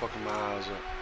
fucking my eyes up.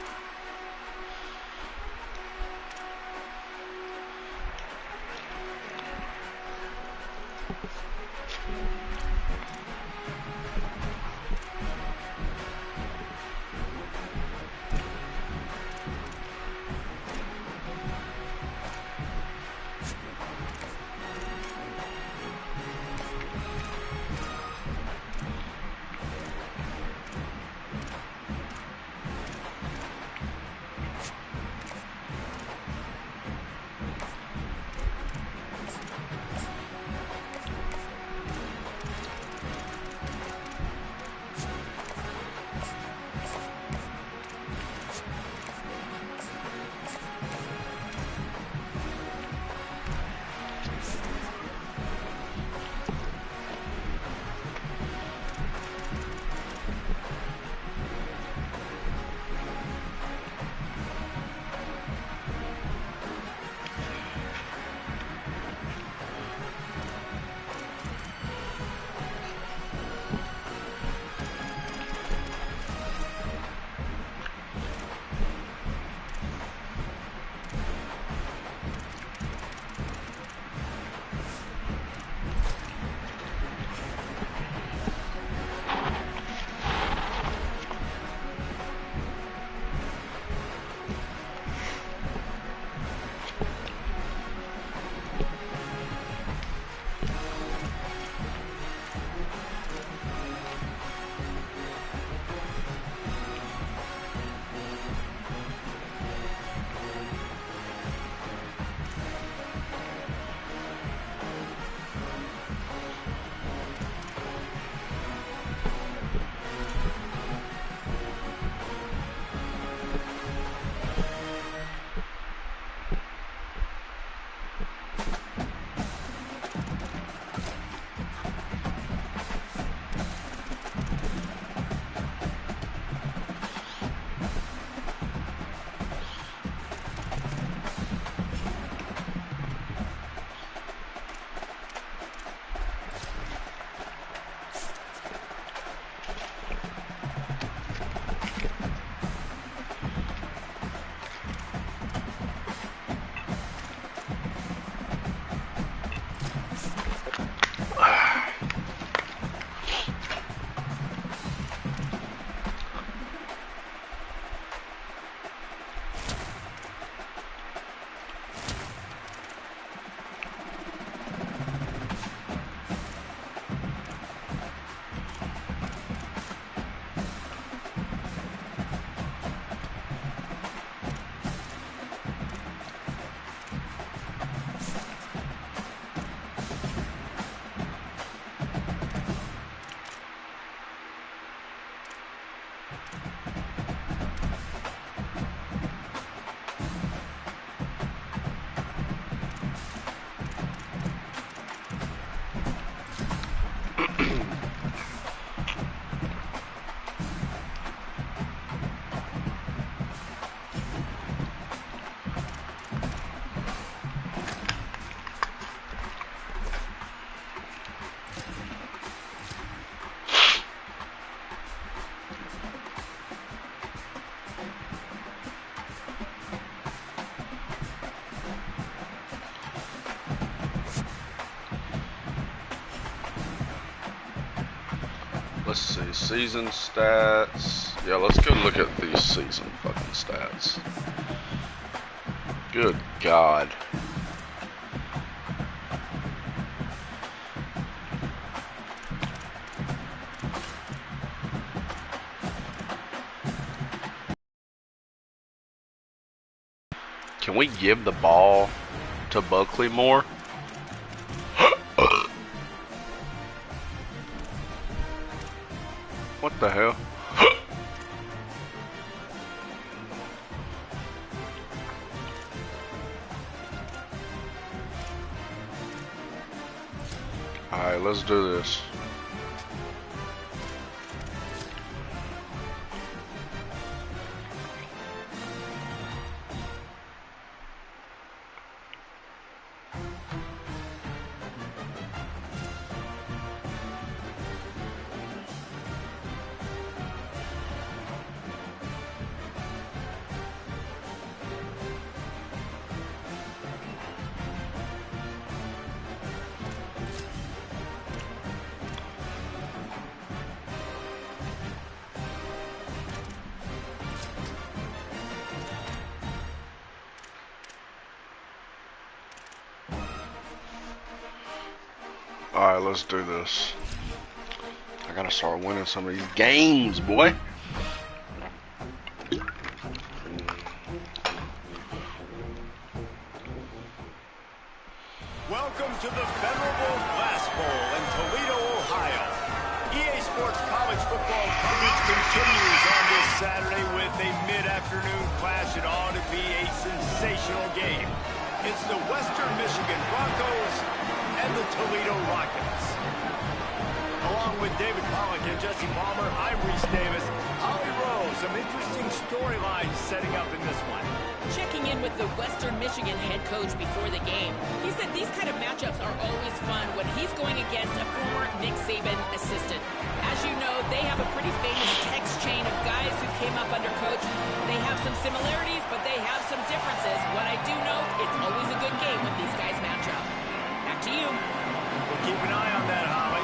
Let's see, season stats. Yeah, let's go look at these season fucking stats. Good God. Can we give the ball to Buckley more? What the hell? Alright, let's do this. Alright, let's do this. I gotta start winning some of these games, boy. Welcome to the Venerable Glass Bowl in Toledo, Ohio. EA Sports college football coverage continues on this Saturday with a mid-afternoon clash. It ought to be a sensational game. It's the Western Michigan Broncos and the Toledo Rockets. Along with David Pollack and Jesse Palmer, I'm Reese Davis. Holly Rowe, some interesting storylines setting up in this one. Checking in with the Western Michigan head coach before the game, he said these kind of matchups are always fun when he's going against a former Nick Saban assistant. As you know, they have a pretty famous text chain of guys who came up under coach. They have some similarities, but they have some differences. What I do know, it's always a good game when these guys match up. Back to you. We'll keep an eye on that, Holly.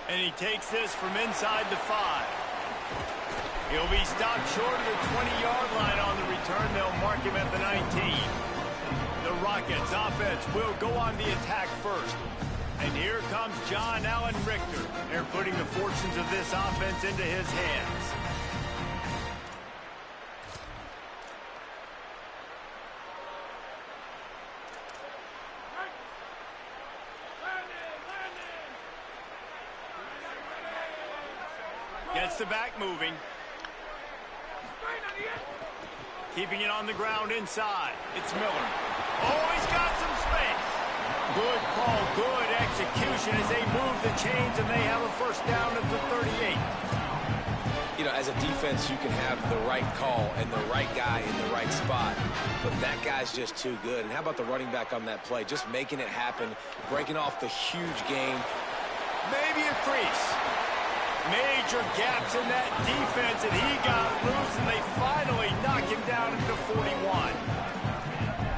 And he takes this from inside the 5. He'll be stopped short of the 20-yard line on the return. They'll mark him at the 19. The Rockets offense will go on the attack first. And here comes John Allen Richter. They're putting the fortunes of this offense into his hands. Gets the back moving. Keeping it on the ground inside. It's Miller. Oh, he's got some space. Good call, good execution as they move the chains and they have a first down at the 38. You know, as a defense, you can have the right call and the right guy in the right spot, but that guy's just too good. And how about the running back on that play? Just making it happen, breaking off the huge gain. Maybe a crease. Major gaps in that defense, and he got loose, and they finally knock him down at the 41.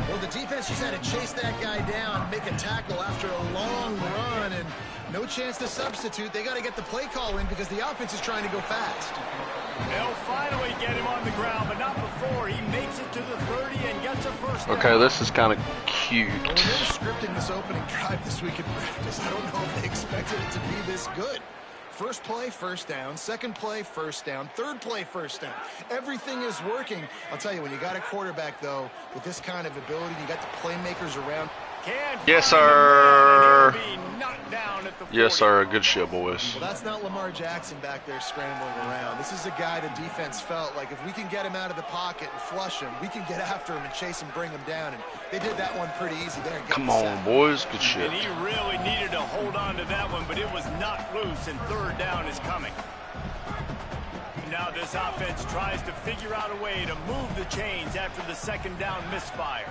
Well, the defense just had to chase that guy down, make a tackle after a long run, and no chance to substitute. They got to get the play call in because the offense is trying to go fast. They'll finally get him on the ground, but not before he makes it to the 30 and gets a first down. Okay, this is kind of cute. When they were scripting this opening drive this week in practice, I don't know if they expected it to be this good. First play, first down. Second play, first down. Third play, first down. Everything is working. I'll tell you, when you got a quarterback, though, with this kind of ability, you got the playmakers around. Yes, sir. Down at the 40. Yes, sir. Good shit, boys. Well, that's not Lamar Jackson back there scrambling around. This is a guy the defense felt like if we can get him out of the pocket and flush him, we can get after him and chase him, bring him down. And they did that one pretty easy there. Come on, boys. Good shit. And he really needed to hold on to that one, but it was not loose, and third down is coming. Now this offense tries to figure out a way to move the chains after the second down misfire.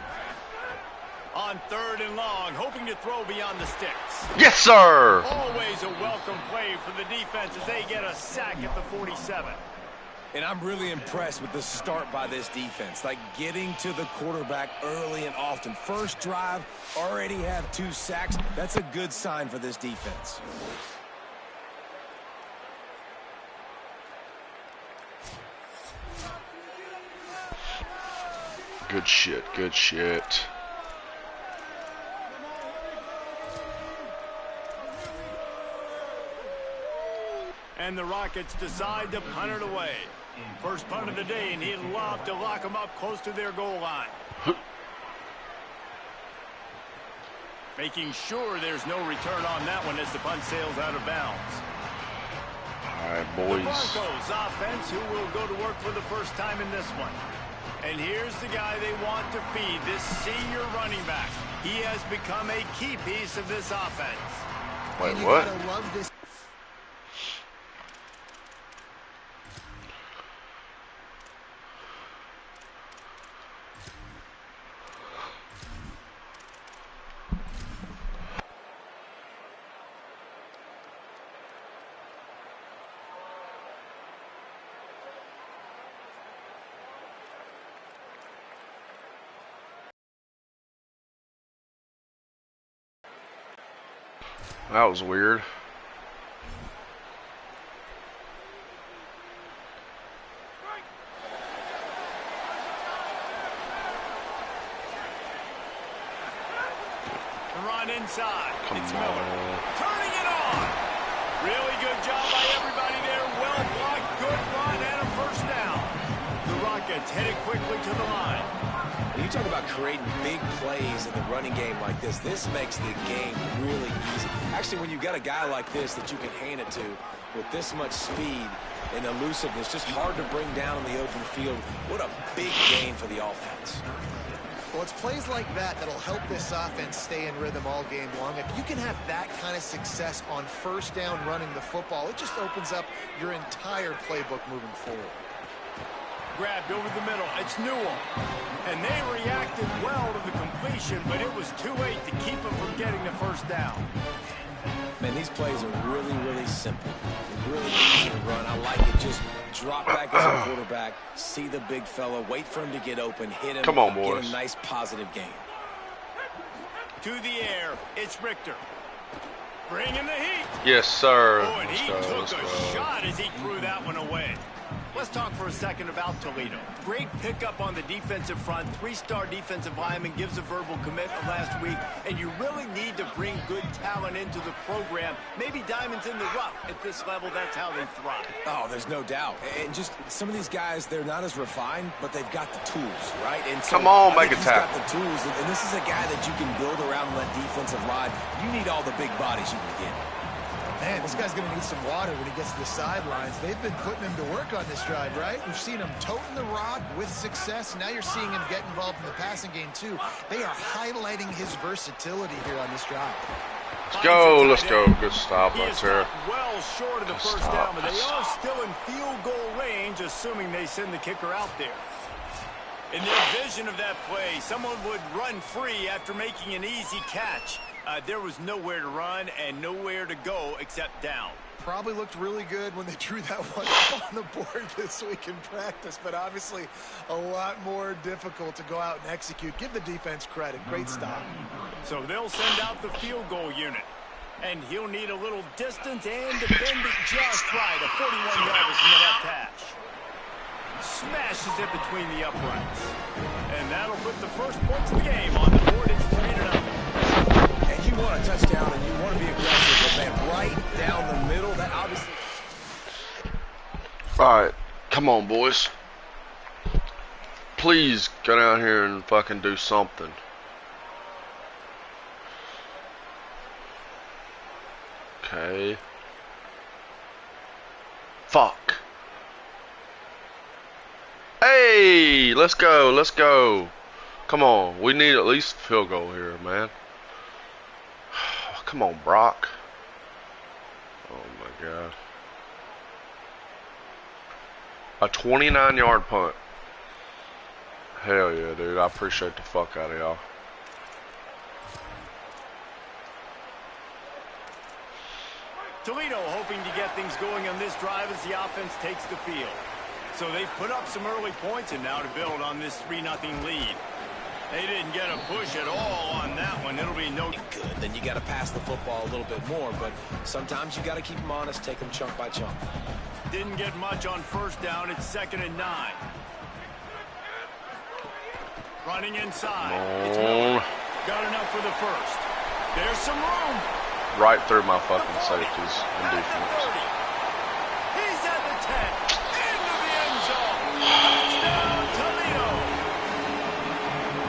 On third and long, hoping to throw beyond the sticks. Yes, sir. Always a welcome play for the defense as they get a sack at the 47. And I'm really impressed with the start by this defense, like getting to the quarterback early and often. First drive, already have 2 sacks. That's a good sign for this defense. Good shit. Good shit. And the Rockets decide to punt it away. First punt of the day, and he'd love to lock them up close to their goal line. Making sure there's no return on that one as the punt sails out of bounds. All right, boys. The Broncos offense, who will go to work for the first time in this one. And here's the guy they want to feed, this senior running back. He has become a key piece of this offense. Wait, you what? gotta love this. That was weird. run inside. Come It's on. Miller. Turning it on. Really good job by everybody there. Well blocked, good run, and a first down. The Rockets headed quickly to the line. When you talk about creating big plays in the running game like this makes the game really easy. Actually, when you've got a guy like this that you can hand it to with this much speed and elusiveness, just hard to bring down in the open field, what a big gain for the offense. Well, it's plays like that that'll help this offense stay in rhythm all game long. If you can have that kind of success on first down running the football, it just opens up your entire playbook moving forward. Grabbed over the middle. It's Newell. And they reacted well to the completion, but it was too late to keep them from getting the first down. Man, these plays are really, really simple. Really easy to run. I like it. Just drop back as a quarterback, see the big fella, wait for him to get open, hit him, Come on, boys. get a nice positive gain. To the air, it's Richter. Bringing the heat. Yes, sir. Oh, and he took Let's a go. shot as he threw that one away. Let's talk for a second about Toledo. Great pickup on the defensive front. Three-star defensive lineman gives a verbal commitment last week, and you really need to bring good talent into the program. Maybe diamonds in the rough. At this level, that's how they thrive. Oh, there's no doubt. And just some of these guys, they're not as refined, but they've got the tools, right? And so Come on, I make think a he's tackle. got the tools, and this is a guy that you can build around that defensive line. You need all the big bodies you can get. Man, this guy's going to need some water when he gets to the sidelines. They've been putting him to work on this drive, right? We've seen him toting the rock with success. Now you're seeing him get involved in the passing game, too. They are highlighting his versatility here on this drive. Let's go. Let's go. Good stop He right is there. well short of the first down, but they are still in field goal range, assuming they send the kicker out there. In their vision of that play, someone would run free after making an easy catch. There was nowhere to run and nowhere to go except down. Probably looked really good when they drew that one up on the board this week in practice, but obviously a lot more difficult to go out and execute. Give the defense credit. Great stop. So they'll send out the field goal unit. And he'll need a little distance and to bend it just right. A 41-yarder from the left hash. Smashes it between the uprights. And that'll put the first points of the game on the board. It's 3-0. And you want a touchdown, and you want to be aggressive, but man, right down the middle, that obviously... All right. Come on, boys. Please go down here and fucking do something. Okay. Fuck. Hey, let's go. Let's go. Come on. We need at least a field goal here, man. Come on, Brock. Oh my God. A 29-yard punt. Hell yeah, dude. I appreciate the fuck out of y'all. Toledo hoping to get things going on this drive as the offense takes the field. So they've put up some early points and now to build on this 3-0 lead. They didn't get a push at all on that one. It'll be no good. Then you got to pass the football a little bit more, but sometimes you got to keep them honest, take them chunk by chunk. Didn't get much on first down. It's 2nd and 9. Running inside. It's Miller. Got enough for the first. There's some room. Right through my fucking safeties and defense. He's at the 10. Into the end zone. Touchdown, Toledo.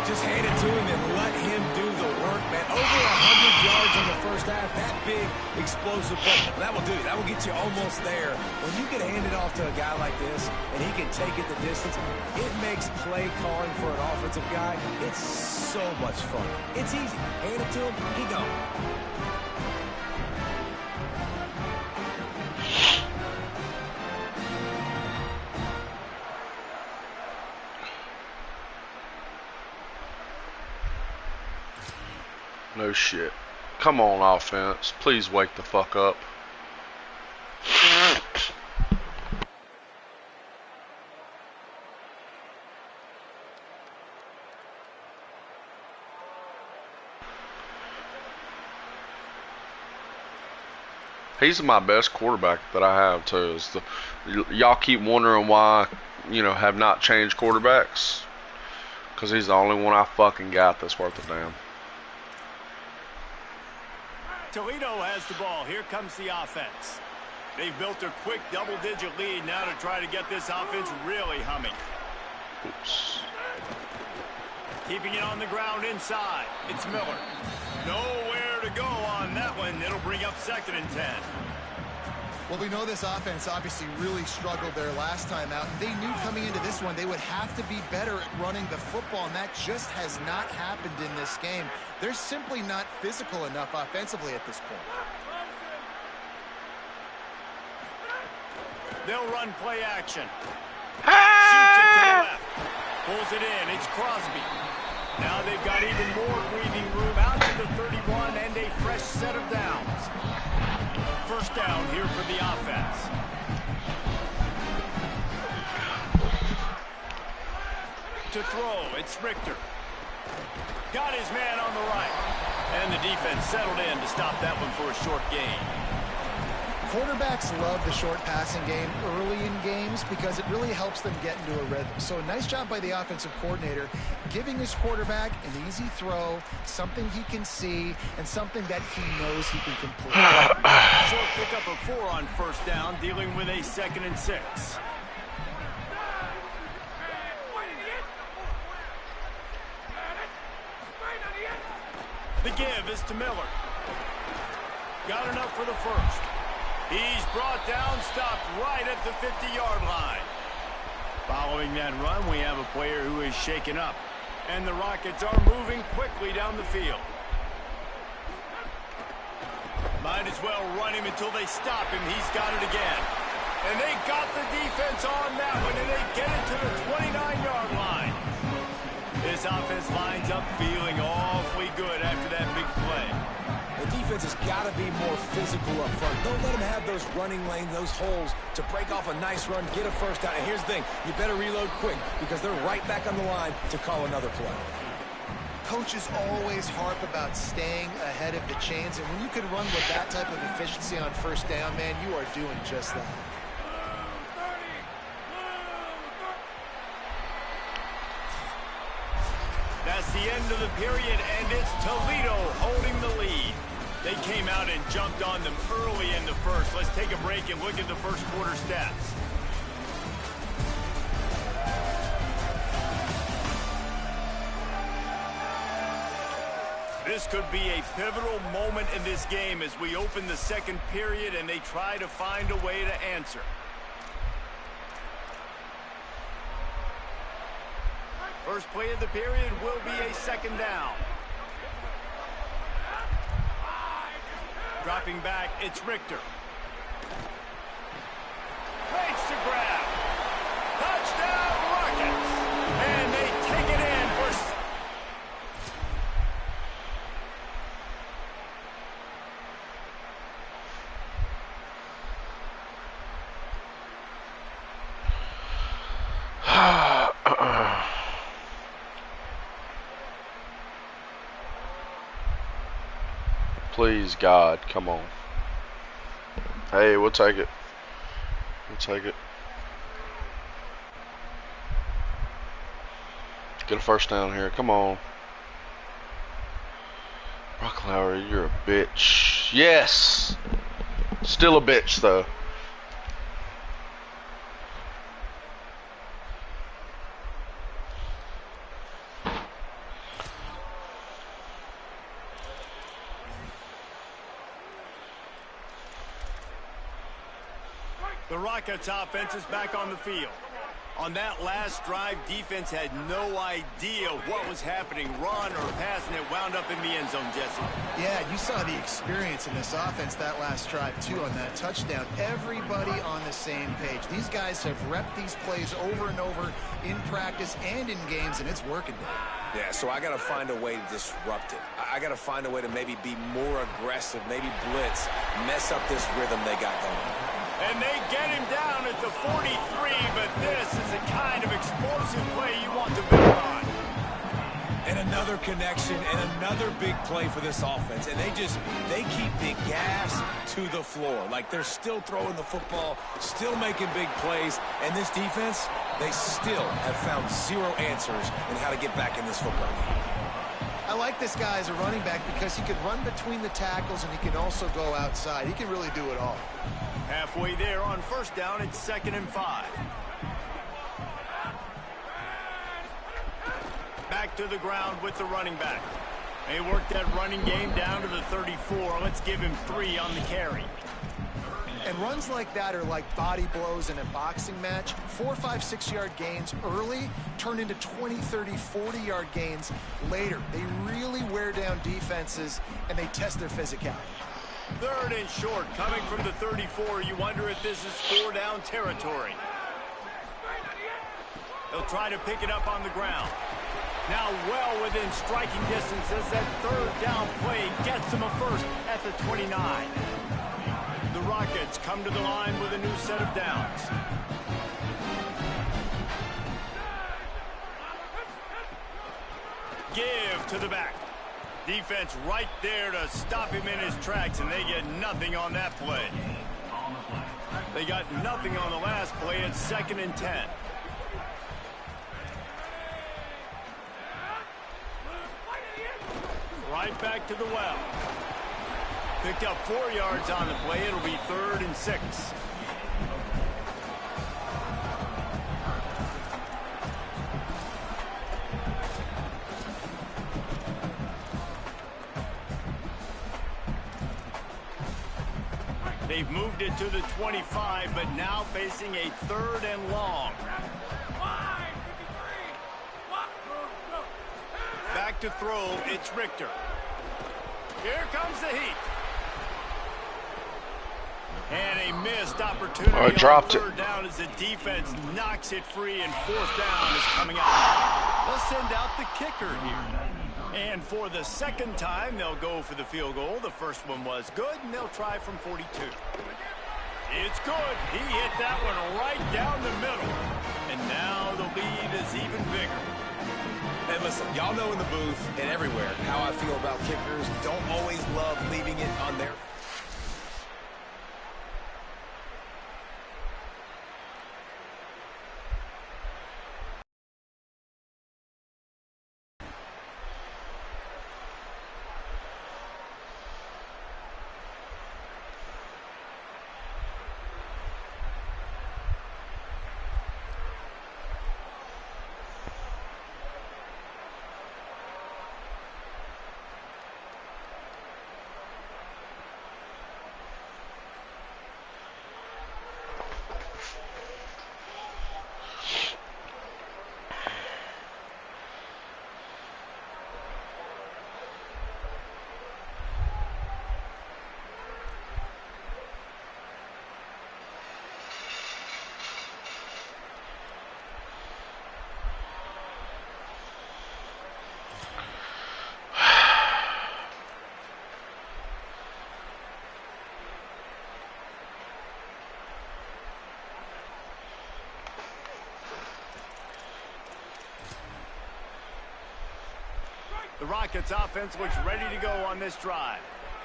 Just hand it to him and let him do the work, man. Over 100 yards in the first half. That big, explosive play. That will do it. That will get you almost there. When you can hand it off to a guy like this and he can take it the distance, it makes play calling for an offensive guy. It's so much fun. It's easy. Hand it to him, he gone. No shit. Come on, offense. Please wake the fuck up. He's my best quarterback that I have too. Y'all keep wondering why, have not changed quarterbacks. Because he's the only one I fucking got that's worth a damn. Toledo has the ball. Here comes the offense. They've built a quick double-digit lead now to try to get this offense really humming. Oops. Keeping it on the ground inside. It's Miller. Nowhere to go on that one. It'll bring up 2nd and 10. Well, we know this offense obviously really struggled their last time out, and they knew coming into this one they would have to be better at running the football, and that just has not happened in this game. They're simply not physical enough offensively at this point. They'll run play action. Shoots it to the left. Pulls it in. It's Crosby. Now they've got even more breathing room out to the 31 and a fresh set of downs. First down here for the offense. To throw, it's Richter. Got his man on the right. And the defense settled in to stop that one for a short gain. Quarterbacks love the short passing game early in games because it really helps them get into a rhythm. So a nice job by the offensive coordinator giving his quarterback an easy throw, something he can see, and something that he knows he can complete. Short pickup of 4 on first down, dealing with a 2nd and 6. The give is to Miller. Got enough for the first. He's brought down, stopped right at the 50-yard line. Following that run, we have a player who is shaken up. And the Rockets are moving quickly down the field. Might as well run him until they stop him. He's got it again. And they got the defense on that one, and they get it to the 29-yard line. This offense lines up feeling awfully good after that big play. The defense has got to be more physical up front. Don't let them have those running lanes, those holes to break off a nice run, get a first down. And here's the thing, you better reload quick because they're right back on the line to call another play. Coaches always harp about staying ahead of the chains, and when you can run with that type of efficiency on first down, man, you are doing just that. That's the end of the period, and it's Toledo holding the lead. They came out and jumped on them early in the first. Let's take a break and look at the first quarter stats. This could be a pivotal moment in this game as we open the second period and they try to find a way to answer. First play of the period will be a 2nd down. Dropping back, it's Richter. Makes the grab. Touchdown, Rockets. And they take it in for... Please, God, come on. Hey, we'll take it. We'll take it. Get a first down here. Come on. Brock Lowry, you're a bitch. Yes! Still a bitch, though. The Rockets offense is back on the field. On that last drive, defense had no idea what was happening. Run or pass, and it wound up in the end zone, Jesse. Yeah, you saw the experience in this offense that last drive, too, on that touchdown. Everybody on the same page. These guys have repped these plays over and over in practice and in games, and it's working. Yeah, so I got to find a way to disrupt it. I got to find a way to maybe be more aggressive, maybe blitz, mess up this rhythm they got going. And they get him down at the 43, but this is the kind of explosive play you want to build on. And another connection and another big play for this offense. And they keep the gas to the floor. Like they're still throwing the football, still making big plays. And this defense, they still have found zero answers in how to get back in this football game. I I like this guy as a running back because he can run between the tackles and he can also go outside. He can really do it all. Halfway there on first down, it's 2nd and 5. Back to the ground with the running back. They worked that running game down to the 34. Let's give him 3 on the carry. And runs like that are like body blows in a boxing match. 4, 5, 6-yard gains early turn into 20, 30, 40-yard gains later. They really wear down defenses, and they test their physicality. 3rd and short, coming from the 34. You wonder if this is 4-down territory. They'll try to pick it up on the ground. Now well within striking distance as that 3rd down play gets them a first at the 29. The Rockets come to the line with a new set of downs. Give to the back. Defense right there to stop him in his tracks, and they get nothing on that play. They got nothing on the last play. It's 2nd and 10. Right back to the well. Picked up 4 yards on the play. It'll be 3rd and 6. They've moved it to the 25, but now facing a 3rd and long. Back to throw, it's Richter. Here comes the heat. And a missed opportunity on 3rd down as the defense knocks it free, and 4th down is coming out. They'll send out the kicker here. And for the 2nd time, they'll go for the field goal. The first one was good, and they'll try from 42. It's good. He hit that one right down the middle. And now the lead is even bigger. And listen, y'all know in the booth and everywhere how I feel about kickers. Don't always love leaving it on their... The Rockets offense looks ready to go on this drive.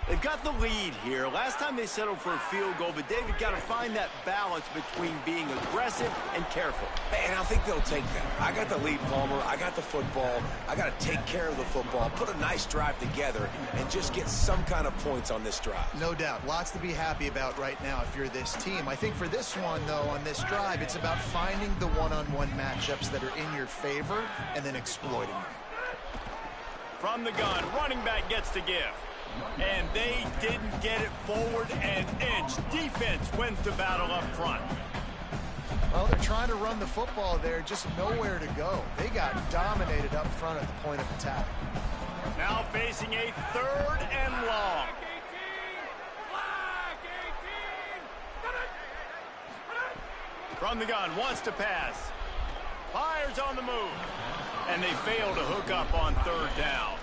They've got the lead here. Last time they settled for a field goal, but David got to find that balance between being aggressive and careful. And I think they'll take that. I got the lead, Palmer. I got the football. I got to take care of the football, put a nice drive together, and just get some kind of points on this drive. No doubt. Lots to be happy about right now if you're this team. I think for this one, though, on this drive, it's about finding the one-on-one matchups that are in your favor and then exploiting them. From the gun, running back gets to give. And they didn't get it forward an inch. Defense wins the battle up front. Well, they're trying to run the football there, just nowhere to go. They got dominated up front at the point of attack. Now facing a 3rd and long. From the gun, wants to pass. Fires on the move. And they fail to hook up on 3rd down.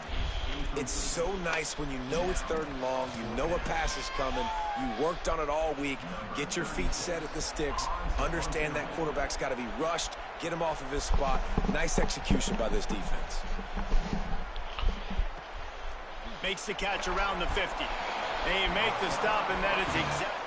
It's so nice when you know it's 3rd and long, you know a pass is coming, you worked on it all week, get your feet set at the sticks, understand that quarterback's got to be rushed, get him off of his spot. Nice execution by this defense. Makes the catch around the 50. They make the stop, and that is exactly...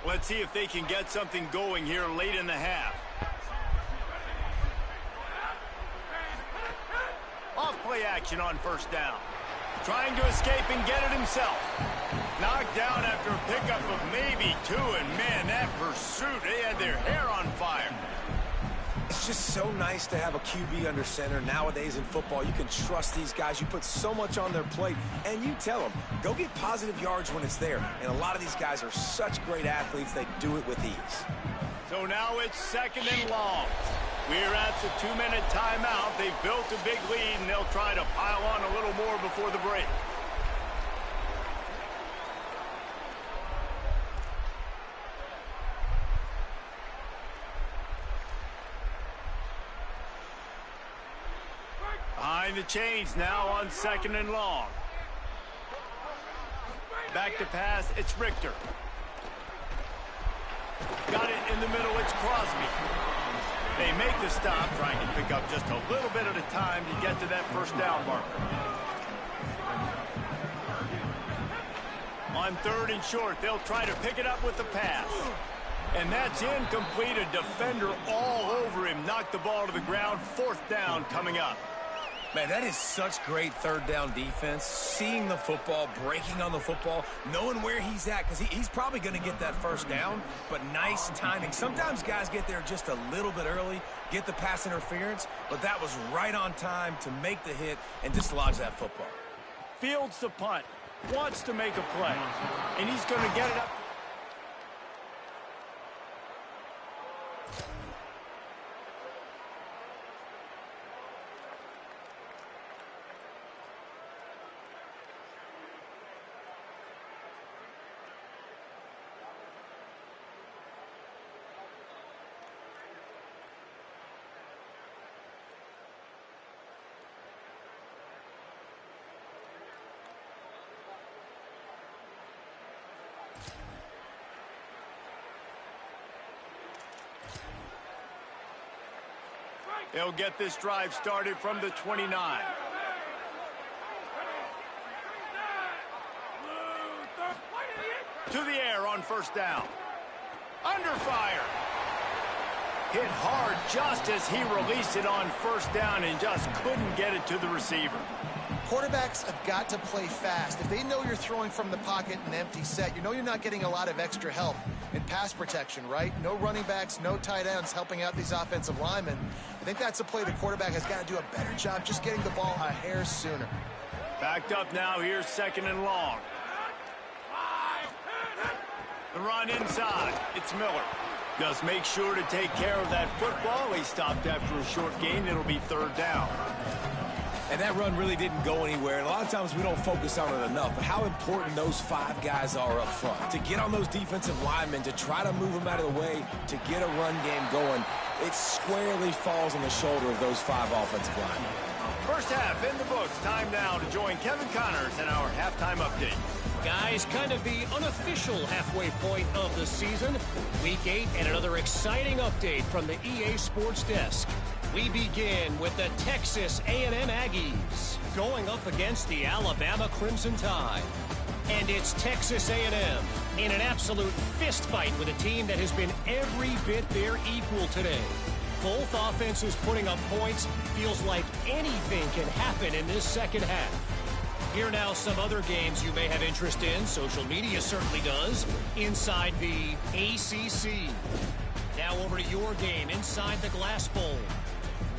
Let's see if they can get something going here late in the half. Off-play action on first down. Trying to escape and get it himself. Knocked down after a pickup of maybe 2, and man, that pursuit, they had their hair on fire. It's just so nice to have a QB under center. Nowadays in football, you can trust these guys. You put so much on their plate, and you tell them, go get positive yards when it's there. And a lot of these guys are such great athletes, they do it with ease. So now it's 2nd and long. We're at the 2-minute timeout. They've built a big lead, and they'll try to pile on a little more before the break. Behind the chains now on 2nd and long. Back to pass, it's Richter. Got it in the middle, it's Crosby. They make the stop, trying to pick up just a little bit at a time to get to that first down marker. On 3rd and short, they'll try to pick it up with the pass. And that's incomplete. A defender all over him. Knocked the ball to the ground. 4th down coming up. Man, that is such great 3rd down defense. Seeing the football, breaking on the football, knowing where he's at, because he's probably going to get that first down, but nice timing. Sometimes guys get there just a little bit early, get the pass interference, but that was right on time to make the hit and dislodge that football. Fields the punt, wants to make a play, and he's going to get it up. They'll get this drive started from the 29. To the air on first down. Under fire. Hit hard just as he released it on first down and just couldn't get it to the receiver. Quarterbacks have got to play fast. If they know you're throwing from the pocket an empty set, you know you're not getting a lot of extra help in pass protection, right? No running backs, no tight ends helping out these offensive linemen. I think that's a play the quarterback has got to do a better job just getting the ball a hair sooner. Backed up now, here's 2nd and long. The run inside, it's Miller. Just make sure to take care of that football. He stopped after a short gain, it'll be 3rd down. And that run really didn't go anywhere. And a lot of times we don't focus on it enough, but how important those 5 guys are up front. To get on those defensive linemen, to try to move them out of the way, to get a run game going, it squarely falls on the shoulder of those 5 offensive linemen. First half in the books. Time now to join Kevin Connors in our halftime update. Guys, kind of the unofficial halfway point of the season. Week 8 and another exciting update from the EA Sports Desk. We begin with the Texas A&M Aggies going up against the Alabama Crimson Tide. And it's Texas A&M in an absolute fist fight with a team that has been every bit their equal today. Both offenses putting up points. Feels like anything can happen in this second half. Here now some other games you may have interest in. Social media certainly does. Inside the ACC. Now over to your game inside the Glass Bowl.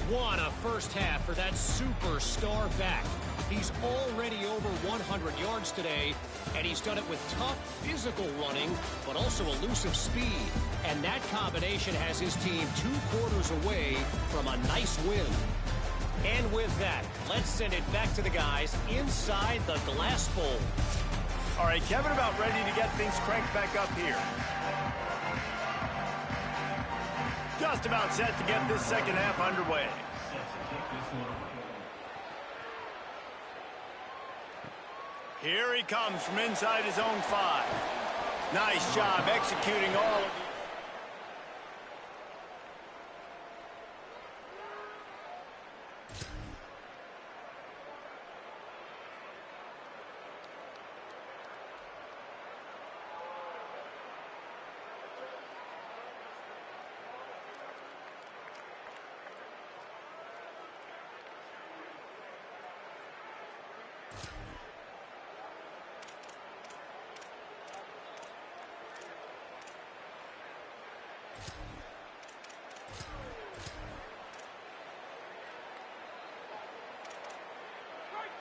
What a first half for that superstar back. He's already over 100 yards today, and he's done it with tough physical running, but also elusive speed. And that combination has his team 2 quarters away from a nice win. And with that, let's send it back to the guys inside the Glass Bowl. All right, Kevin, about ready to get things cranked back up here. Just about set to get this second half underway. Here he comes from inside his own 5. Nice job executing all of these.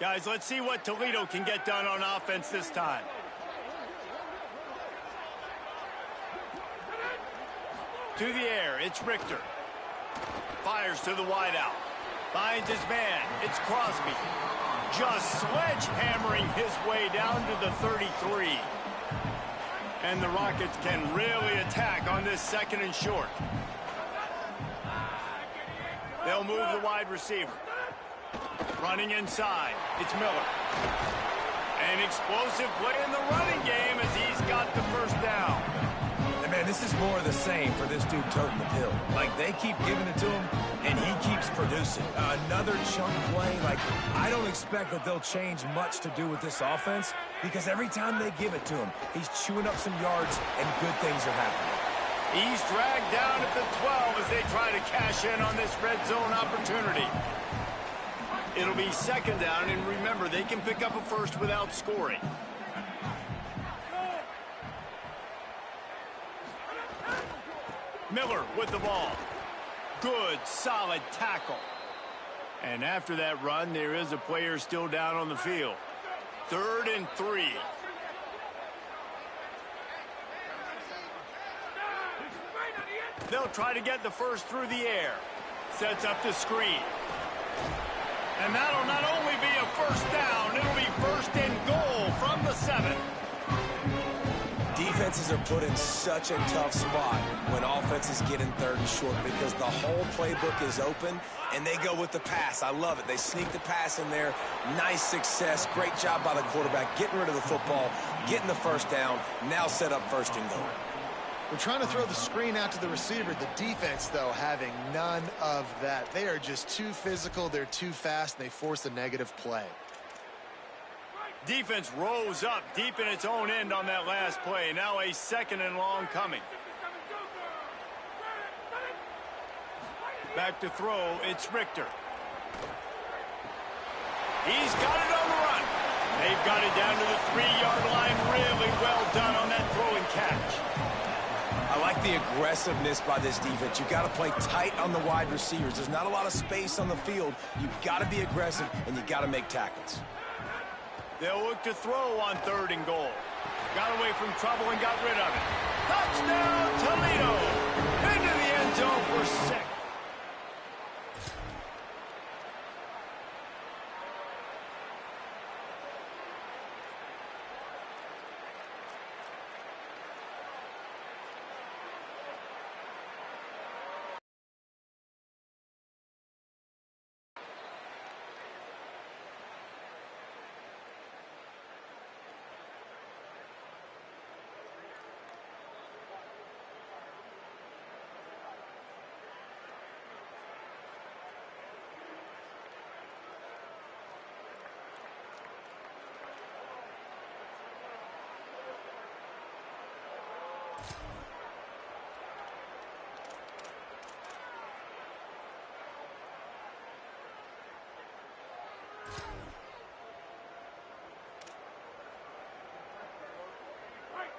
Guys, let's see what Toledo can get done on offense this time. To the air, it's Richter. Fires to the wideout. Finds his man. It's Crosby. Just sledgehammering his way down to the 33. And the Rockets can really attack on this second and short. They'll move the wide receiver. Running inside, it's Miller. An explosive play in the running game as he's got the first down. And man, this is more of the same for this dude toting the pill. Like, they keep giving it to him, and he keeps producing. Another chunk play. Like, I don't expect that they'll change much to do with this offense, because every time they give it to him, he's chewing up some yards, and good things are happening. He's dragged down at the 12 as they try to cash in on this red zone opportunity. It'll be second down, and remember, they can pick up a first without scoring. Miller with the ball. Good, solid tackle. And after that run, there is a player still down on the field. 3rd and 3. They'll try to get the first through the air. Sets up the screen. And that'll not only be a first down, it'll be 1st and goal from the 7. Defenses are put in such a tough spot when offenses get in 3rd and short, because the whole playbook is open, and they go with the pass. I love it. They sneak the pass in there. Nice success. Great job by the quarterback getting rid of the football, getting the first down, now set up 1st and goal. We're trying to throw the screen out to the receiver. The defense, though, having none of that. They are just too physical. They're too fast, and they force a negative play. Defense rose up deep in its own end on that last play. Now a 2nd and long coming. Back to throw, it's Richter. He's got it on the run. They've got it down to the 3-yard line. Really well done on that throw and catch. I like the aggressiveness by this defense. You've got to play tight on the wide receivers. There's not a lot of space on the field. You've got to be aggressive, and you've got to make tackles. They'll look to throw on 3rd and goal. Got away from trouble and got rid of it. Touchdown, Toledo! Into the end zone for 6.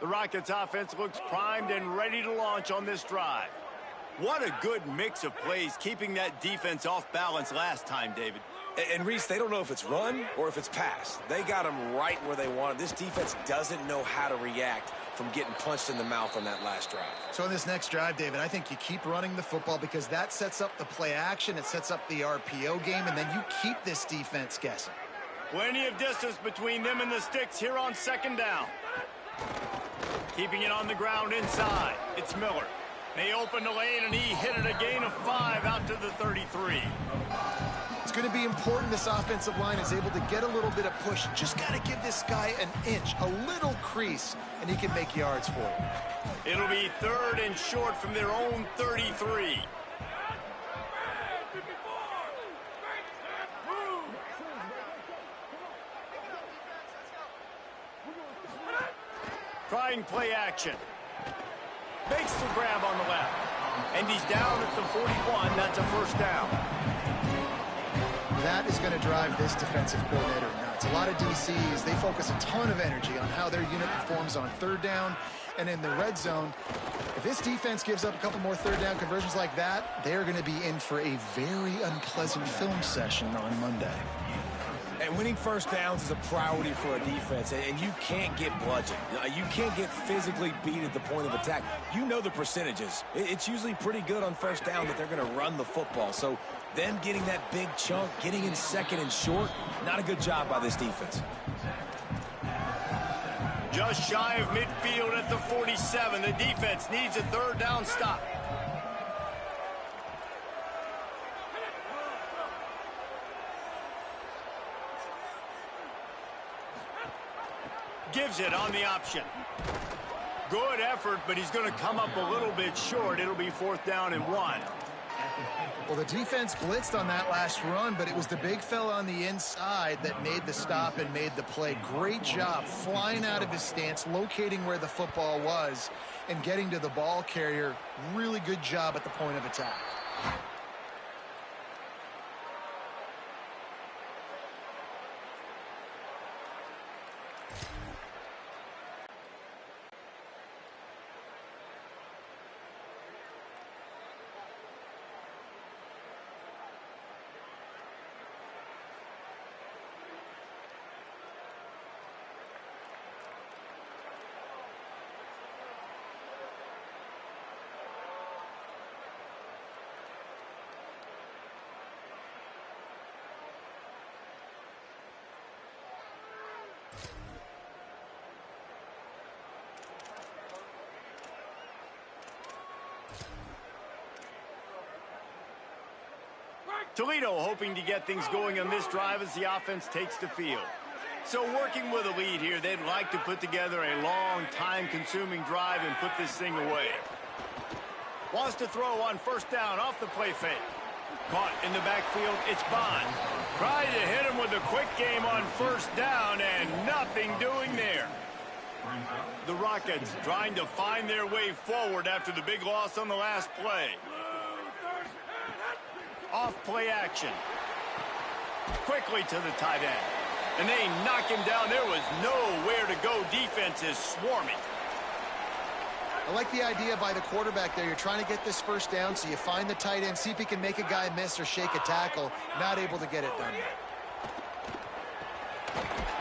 The Rockets offense looks primed and ready to launch on this drive. What a good mix of plays, keeping that defense off balance last time, David. And Reese, they don't know if it's run or if it's pass. They got them right where they want it. This defense doesn't know how to react from getting punched in the mouth on that last drive. So in this next drive, David, I think you keep running the football, because that sets up the play action, it sets up the RPO game, and then you keep this defense guessing. Plenty of distance between them and the sticks here on 2nd down. Keeping it on the ground inside. It's Miller. They open the lane, and he hit it a gain of 5 out to the 33. It's going to be important this offensive line is able to get a little bit of push. Just got to give this guy an inch, a little crease, and he can make yards for it. It'll be 3rd and short from their own 33. Trying play action. Makes the grab on the left. And he's down at the 41. That's a 1st down. That is going to drive this defensive coordinator nuts. A lot of DCs, they focus a ton of energy on how their unit performs on 3rd down and in the red zone. If this defense gives up a couple more 3rd down conversions like that, they're going to be in for a very unpleasant film session on Monday. And And winning first downs is a priority for a defense, and you can't get bludgeoned. You can't get physically beat at the point of attack. You know the percentages. It's usually pretty good on first down that they're going to run the football. So them getting that big chunk, getting in second and short, not a good job by this defense. Just shy of midfield at the 47. The defense needs a third down stop. Gives it on the option. Good effort, but he's going to come up a little bit short. It'll be 4th down and 1. Well, the defense blitzed on that last run, but it was the big fella on the inside that made the stop and made the play. Great job flying out of his stance, locating where the football was, and getting to the ball carrier. Really good job at the point of attack. Toledo hoping to get things going on this drive as the offense takes the field. So working with a lead here, they'd like to put together a long, time-consuming drive and put this thing away. Wants to throw on first down off the play fake. Caught in the backfield, it's Bond. Tried to hit him with a quick game on first down and nothing doing there. The Rockets trying to find their way forward after the big loss on the last play. Off play action. Quickly to the tight end. And they knock him down. There was nowhere to go. Defense is swarming. I like the idea by the quarterback there. You're trying to get this first down, so you find the tight end, see if he can make a guy miss or shake a tackle. Not able to get it done.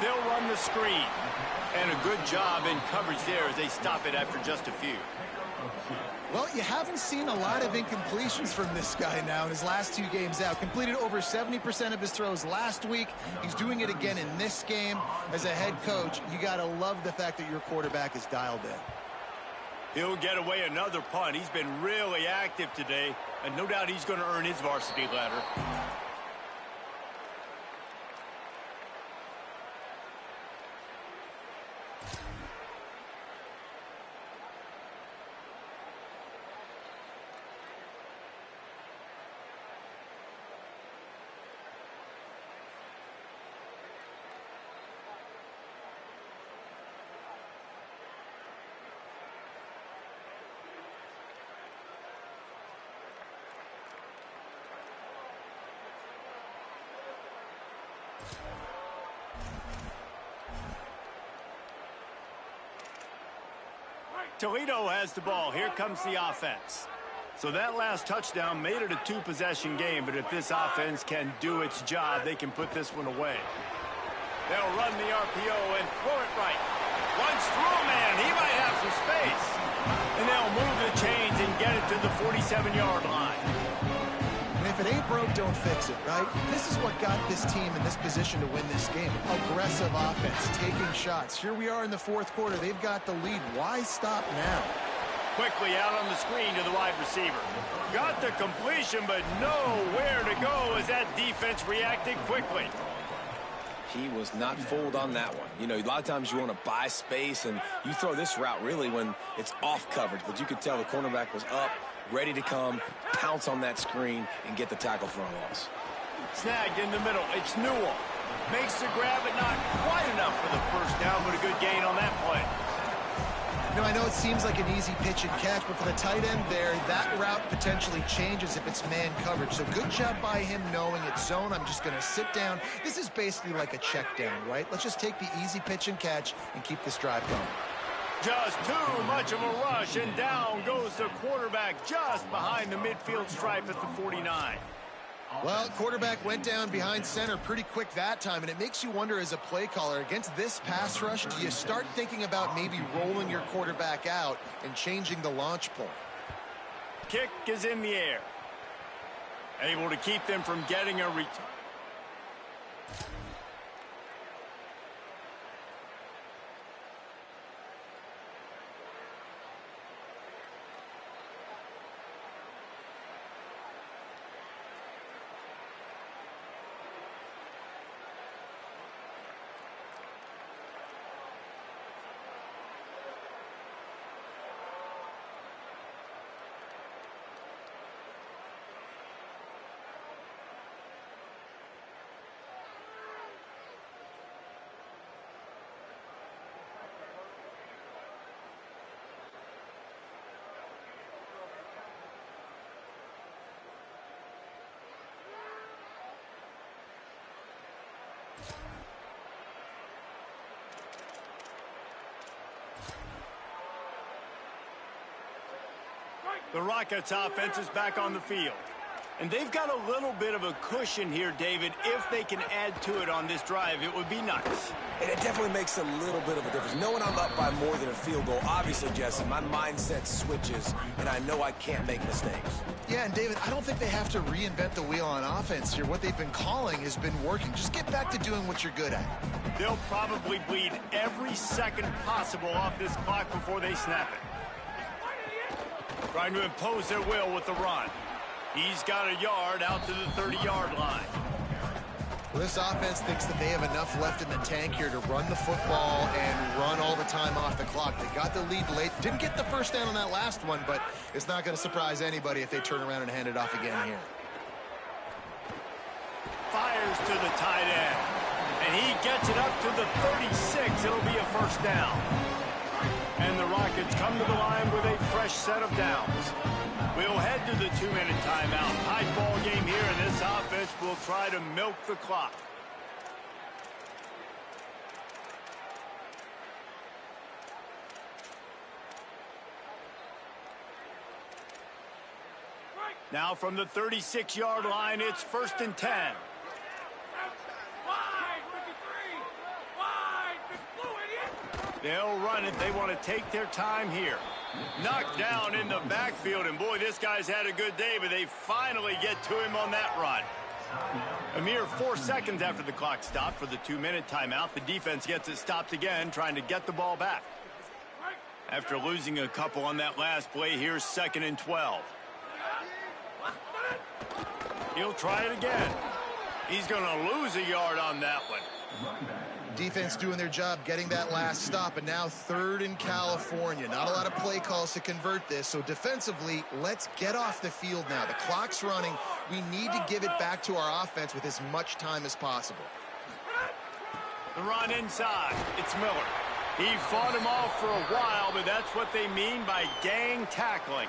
They'll run the screen. And a good job in coverage there as they stop it after just a few. Well, you haven't seen a lot of incompletions from this guy now in his last 2 games out. Completed over 70% of his throws last week. He's doing it again in this game. As a head coach, you got to love the fact that your quarterback is dialed in. He'll get away another punt. He's been really active today, and no doubt he's going to earn his varsity ladder. Toledo has the ball. Here comes the offense. So that last touchdown made it a 2-possession game, but if this offense can do its job, they can put this one away. They'll run the RPO and throw it right. Runs through a man. He might have some space. And they'll move the chains and get it to the 47-yard line. And if it ain't broke, don't fix it, right? This is what got this team in this position to win this game. Aggressive offense, taking shots. Here we are in the 4th quarter. They've got the lead. Why stop now? Quickly out on the screen to the wide receiver. Got the completion, but nowhere to go as that defense reacted quickly. He was not fooled on that one. You know, a lot of times you want to buy space, and you throw this route really when it's off coverage. But you could tell the cornerback was up, ready to come, pounce on that screen, and get the tackle for a loss. Snagged in the middle. It's Newell. Makes the grab, but not quite enough for the first down, but a good gain on that play. Now, I know it seems like an easy pitch and catch, but for the tight end there, that route potentially changes if it's man coverage. So good job by him knowing it's zone. I'm just going to sit down. This is basically like a check down, right? Let's just take the easy pitch and catch and keep this drive going. Just too much of a rush, and down goes the quarterback just behind the midfield stripe at the 49. Well, quarterback went down behind center pretty quick that time, and it makes you wonder as a play caller, against this pass rush, do you start thinking about maybe rolling your quarterback out and changing the launch point? Kick is in the air. Able to keep them from getting a return. The Rockets offense is back on the field. And they've got a little bit of a cushion here, David. If they can add to it on this drive, it would be nice. And it definitely makes a little bit of a difference. Knowing I'm up by more than a field goal, obviously, Jesse, my mindset switches, and I know I can't make mistakes. Yeah, and David, I don't think they have to reinvent the wheel on offense here. What they've been calling has been working. Just get back to doing what you're good at. They'll probably bleed every second possible off this clock before they snap it. Trying to impose their will with the run. He's got a yard out to the 30-yard line. Well, this offense thinks that they have enough left in the tank here to run the football and run all the time off the clock. They got the lead late. Didn't get the first down on that last one, but it's not going to surprise anybody if they turn around and hand it off again here. Fires to the tight end. And he gets it up to the 36. It'll be a first down. And the Rockets come to the line with a fresh set of downs. We'll head to the 2-minute timeout. Tight ball game here, and this offense will try to milk the clock. Now from the 36-yard line, it's 1st and 10. They'll run it. They want to take their time here. Knocked down in the backfield, and boy, this guy's had a good day, but they finally get to him on that run. A mere 4 seconds after the clock stopped for the 2-minute timeout, the defense gets it stopped again, trying to get the ball back. After losing a couple on that last play, here's 2nd and 12. He'll try it again. He's going to lose a yard on that one. Defense doing their job getting that last stop, and now 3rd in California. Not a lot of play calls to convert this, so defensively, let's get off the field now. The clock's running. We need to give it back to our offense with as much time as possible. The run inside. It's Miller. He fought him off for a while, but that's what they mean by gang tackling.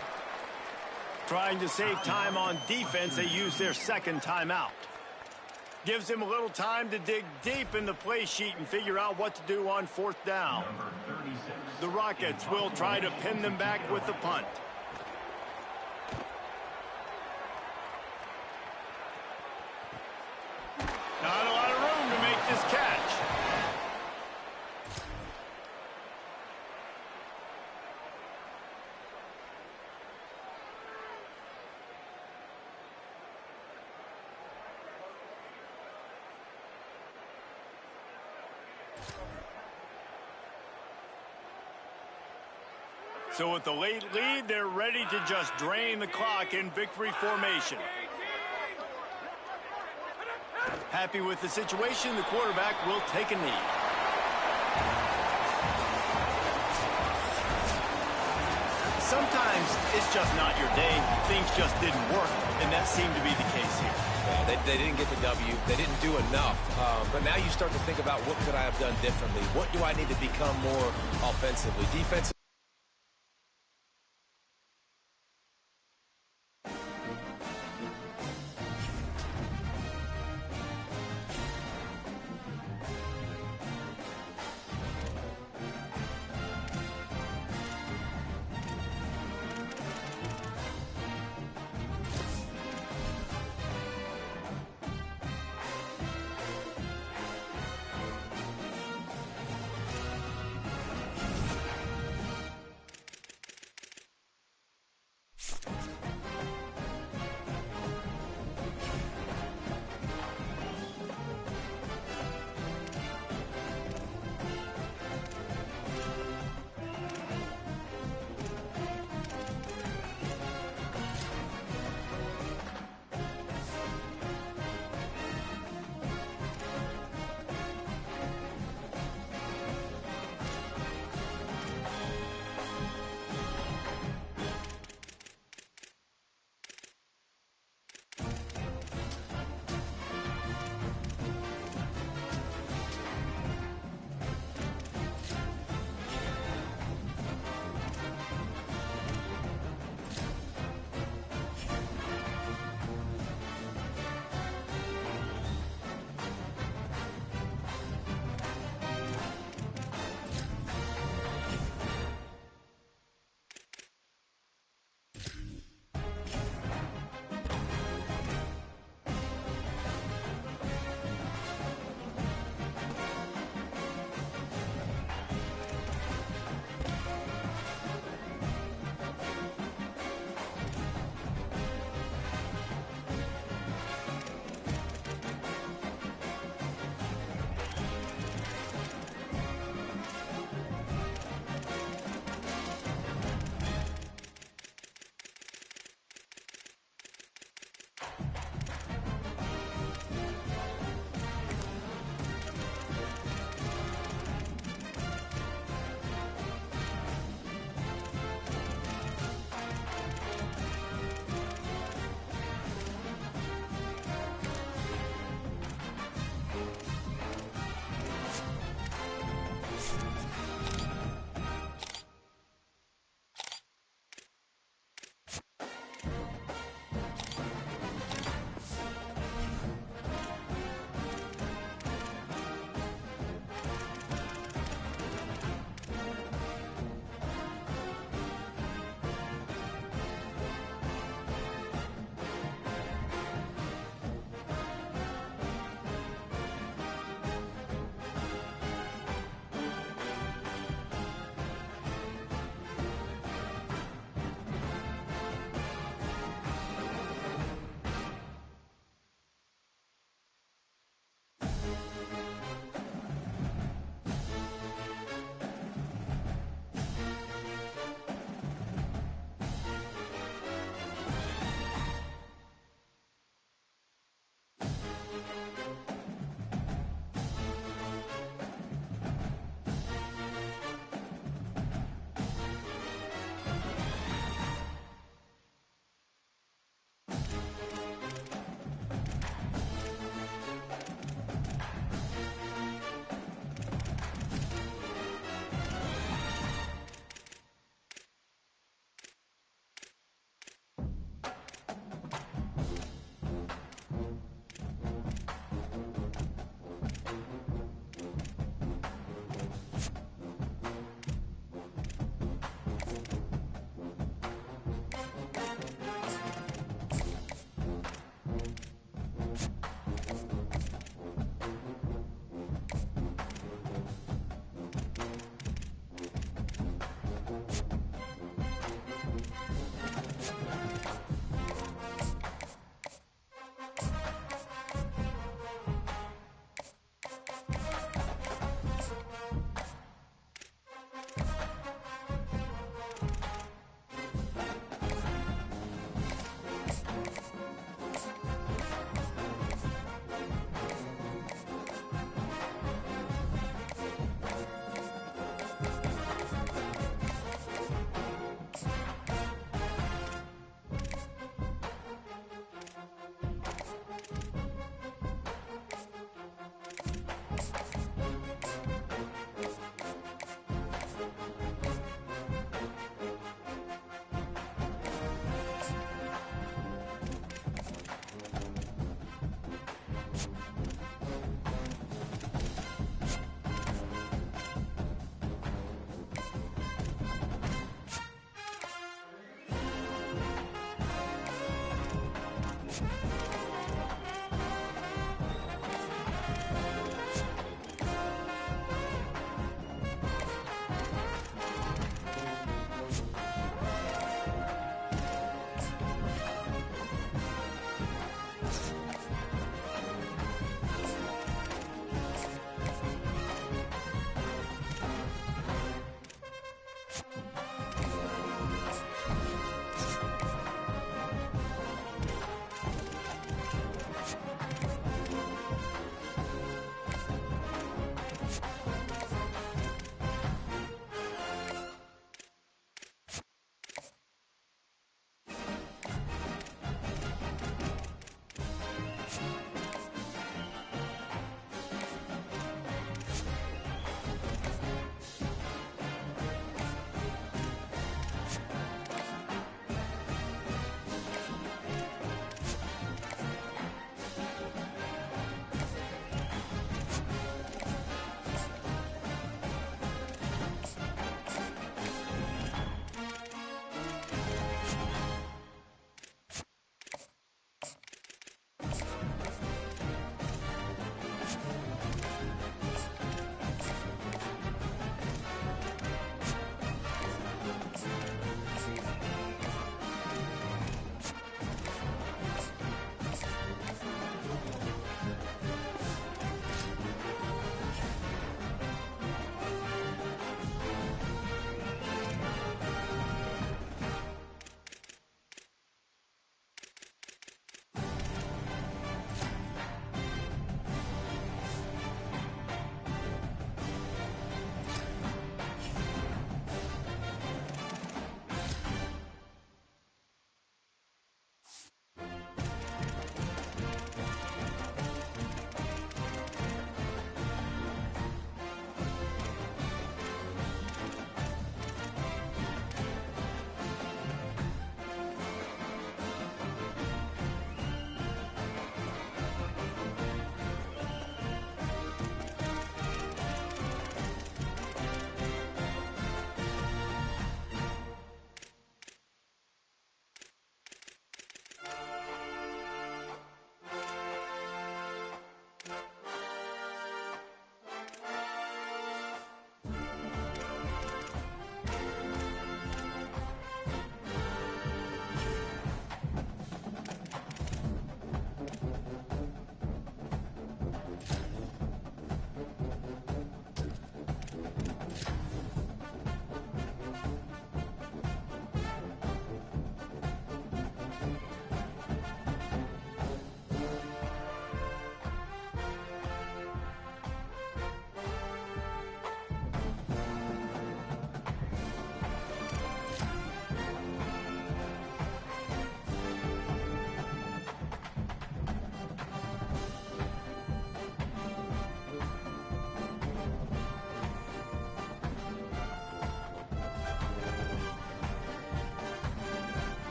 Trying to save time on defense, they use their 2nd timeout. Gives him a little time to dig deep in the play sheet and figure out what to do on 4th down. The Rockets will try to pin them back with the punt. Not a lot of room to make this catch. So with the late lead, they're ready to just drain the clock in victory formation. Happy with the situation, the quarterback will take a knee. Sometimes it's just not your day. Things just didn't work, and that seemed to be the case here. Yeah, they didn't get the W. They didn't do enough. But now you start to think about what could I have done differently? What do I need to become more offensively? Defensively?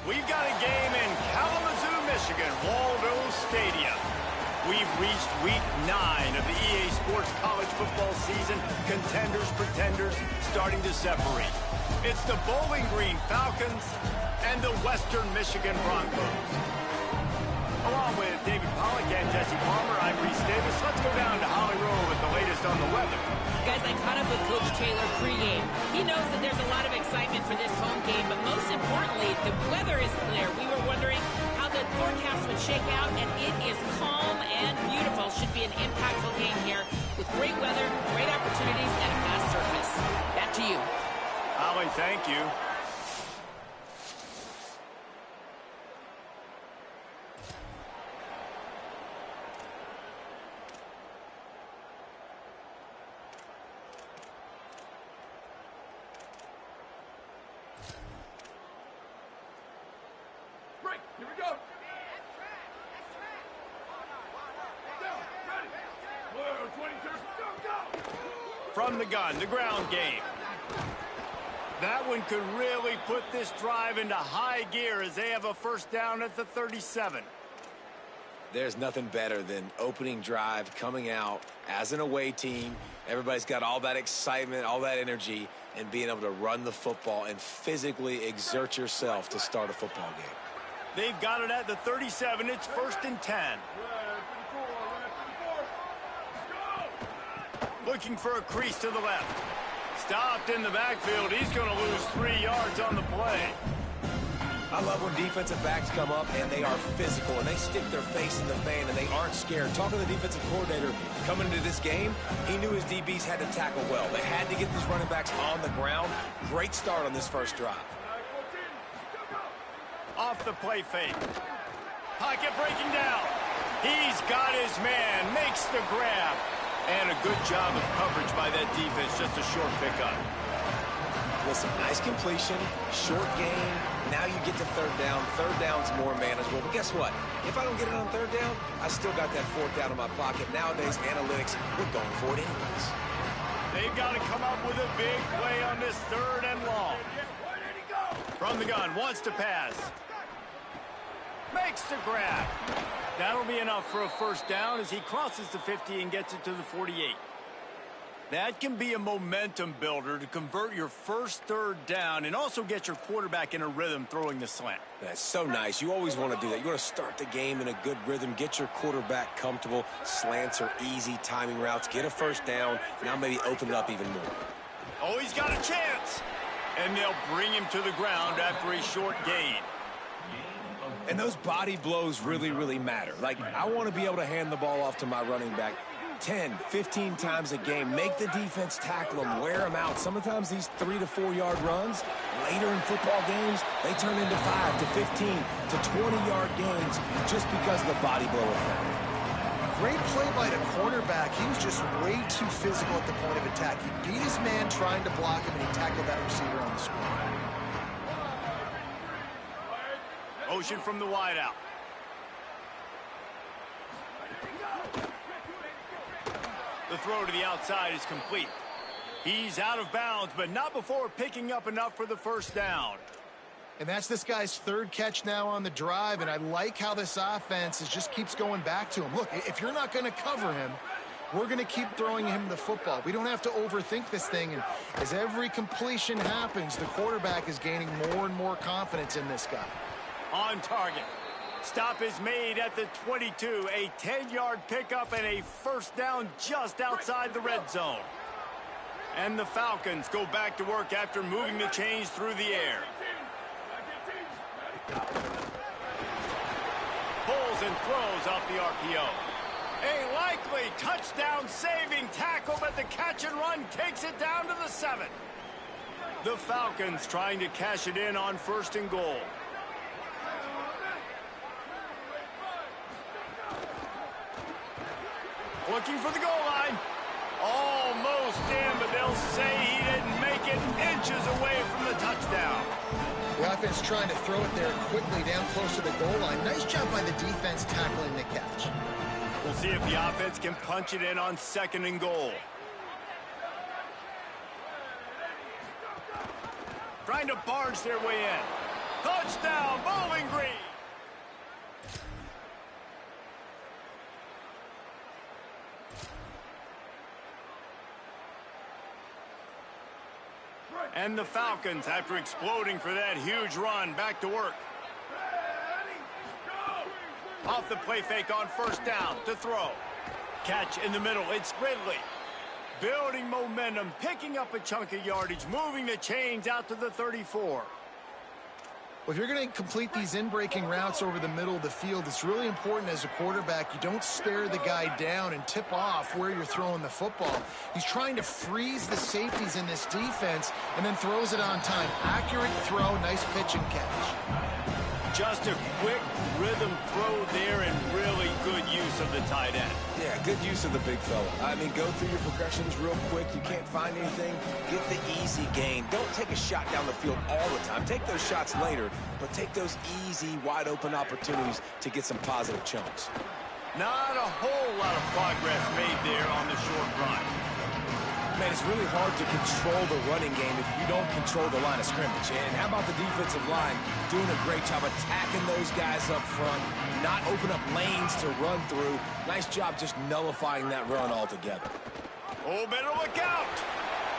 We've got a game in Kalamazoo, Michigan, Waldo Stadium. We've reached week 9 of the EA Sports College football season. Contenders, pretenders, starting to separate. It's the Bowling Green Falcons and the Western Michigan Broncos. Along with David Pollack and Jesse Palmer, I'm Reese Davis. Let's go down to Holly Rowe with the latest on the weather. Guys, I caught up with Coach Taylor pregame. He knows that there's a lot of excitement for this home game, but most importantly, the weather is clear. We were wondering how the forecast would shake out, and it is calm and beautiful. Should be an impactful game here with great weather, great opportunities, and a fast surface. Back to you. Holly, thank you. Here we go. From the gun, the ground game. That one could really put this drive into high gear as they have a first down at the 37. There's nothing better than opening drive, coming out as an away team. Everybody's got all that excitement, all that energy, and being able to run the football and physically exert yourself to start a football game. They've got it at the 37. It's 1st and 10. Looking for a crease to the left. Stopped in the backfield. He's going to lose 3 yards on the play. I love when defensive backs come up and they are physical and they stick their face in the fan and they aren't scared. Talking to the defensive coordinator coming into this game, he knew his DBs had to tackle well. They had to get these running backs on the ground. Great start on this first drive. Off the play fake. Pocket breaking down. He's got his man. Makes the grab. And a good job of coverage by that defense. Just a short pickup. Listen, nice completion, short game. Now you get to third down. Third down's more manageable. But guess what? If I don't get it on third down, I still got that fourth down in my pocket. Nowadays, analytics, we're going for it anyways. They've got to come up with a big play on this 3rd and long. From the gun, wants to pass. Makes the grab. That'll be enough for a first down as he crosses the 50 and gets it to the 48. That can be a momentum builder to convert your first 3rd down and also get your quarterback in a rhythm throwing the slant. That's so nice. You always want to do that. You want to start the game in a good rhythm, get your quarterback comfortable. Slants are easy timing routes. Get a first down. Now maybe open it up even more. Oh, he's got a chance. And they'll bring him to the ground after a short gain. And those body blows really, really matter. Like, I want to be able to hand the ball off to my running back 10, 15 times a game. Make the defense tackle them, wear them out. Sometimes these 3 to 4 yard runs, later in football games, they turn into 5 to 15 to 20-yard gains just because of the body blow effect. Great play by the cornerback. He was just way too physical at the point of attack. He beat his man trying to block him, and he tackled that receiver on the screen. Motion from the wideout. The throw to the outside is complete. He's out of bounds, but not before picking up enough for the first down. And that's this guy's 3rd catch now on the drive, and I like how this offense just keeps going back to him. Look, if you're not going to cover him, we're going to keep throwing him the football. We don't have to overthink this thing, and as every completion happens, the quarterback is gaining more and more confidence in this guy. On target. Stop is made at the 22. A 10-yard pickup and a first down just outside the red zone. And the Falcons go back to work after moving the chains through the air. Pulls and throws off the RPO. A likely touchdown-saving tackle, but the catch and run takes it down to the 7. The Falcons trying to cash it in on 1st and goal. Looking for the goal line. Almost in, but they'll say he didn't make it, inches away from the touchdown. The offense trying to throw it there quickly down close to the goal line. Nice job by the defense tackling the catch. We'll see if the offense can punch it in on 2nd and goal. Trying to barge their way in. Touchdown, Bowling Green. And the Falcons, after exploding for that huge run, back to work. Off the play fake on first down to throw. Catch in the middle, it's Ridley. Building momentum, picking up a chunk of yardage, moving the chains out to the 34. Well, if you're going to complete these in-breaking routes over the middle of the field, it's really important as a quarterback you don't stare the guy down and tip off where you're throwing the football. He's trying to freeze the safeties in this defense and then throws it on time. Accurate throw, nice pitch and catch. Just a quick rhythm throw there and really good use of the tight end. Yeah, good use of the big fella. I mean, go through your progressions real quick. You can't find anything, get the easy gain. Don't take a shot down the field all the time. Take those shots later, but take those easy, wide-open opportunities to get some positive chunks. Not a whole lot of progress made there on the short run. Man, it's really hard to control the running game if you don't control the line of scrimmage. And how about the defensive line doing a great job attacking those guys up front, not open up lanes to run through. Nice job just nullifying that run altogether. Oh, better look out.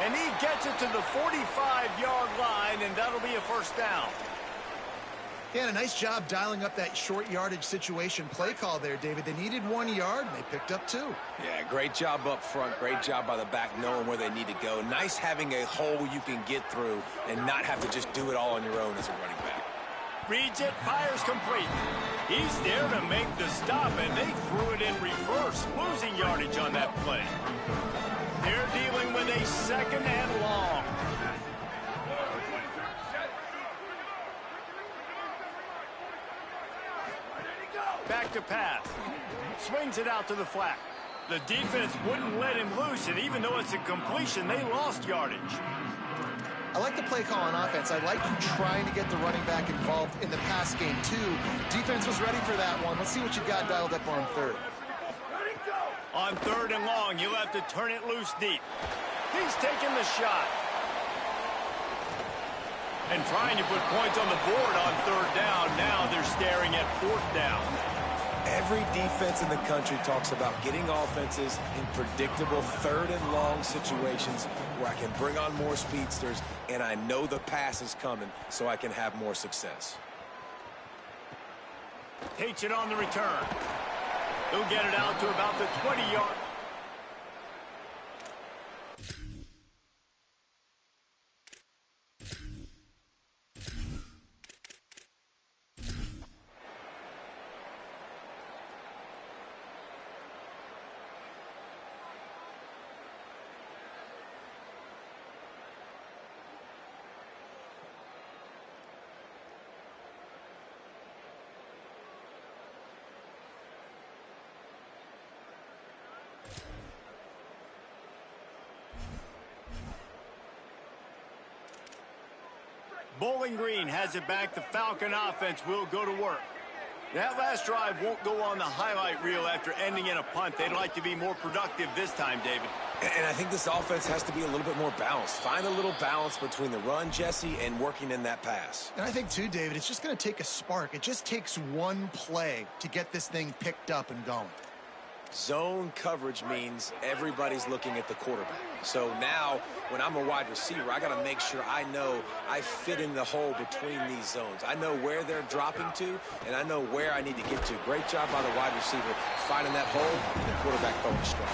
And he gets it to the 45-yard line, and that'll be a first down. Yeah, and a nice job dialing up that short yardage situation play call there, David. They needed 1 yard, and they picked up 2. Yeah, great job up front. Great job by the back knowing where they need to go. Nice having a hole you can get through and not have to just do it all on your own as a running back. Reads it, fires complete. He's there to make the stop, and they threw it in reverse, losing yardage on that play. They're dealing with a second and long. Back to pass. Swings it out to the flat. The defense wouldn't let him loose, and even though it's a completion, they lost yardage. I like the play call on offense. I like you trying to get the running back involved in the pass game, too. Defense was ready for that one. Let's see what you got dialed up on third. On third and long, you'll have to turn it loose deep. He's taking the shot. And trying to put points on the board on third down. Now they're staring at fourth down. Every defense in the country talks about getting offenses in predictable third and long situations where I can bring on more speedsters and I know the pass is coming so I can have more success. Takes it on the return. He'll get it out to about the 20-yard. Bowling Green has it back. The Falcon offense will go to work. That last drive won't go on the highlight reel after ending in a punt. They'd like to be more productive this time, David. And I think this offense has to be a little bit more balanced. Find a little balance between the run, Jesse, and working in that pass. And I think, too, David, it's just going to take a spark. It just takes one play to get this thing picked up and going. Zone coverage means everybody's looking at the quarterback. So now, when I'm a wide receiver, I got to make sure I know I fit in the hole between these zones. I know where they're dropping to, and I know where I need to get to. Great job by the wide receiver finding that hole, and the quarterback focused strong.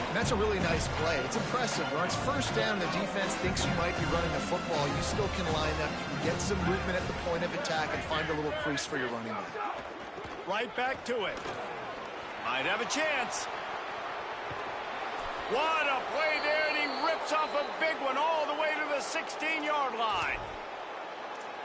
And that's a really nice play. It's impressive. When it's first down, the defense thinks you might be running the football. You still can line up, you can get some movement at the point of attack, and find a little crease for your running back. Right back to it. Might have a chance. What a play there, and he rips off a big one all the way to the 16-yard line.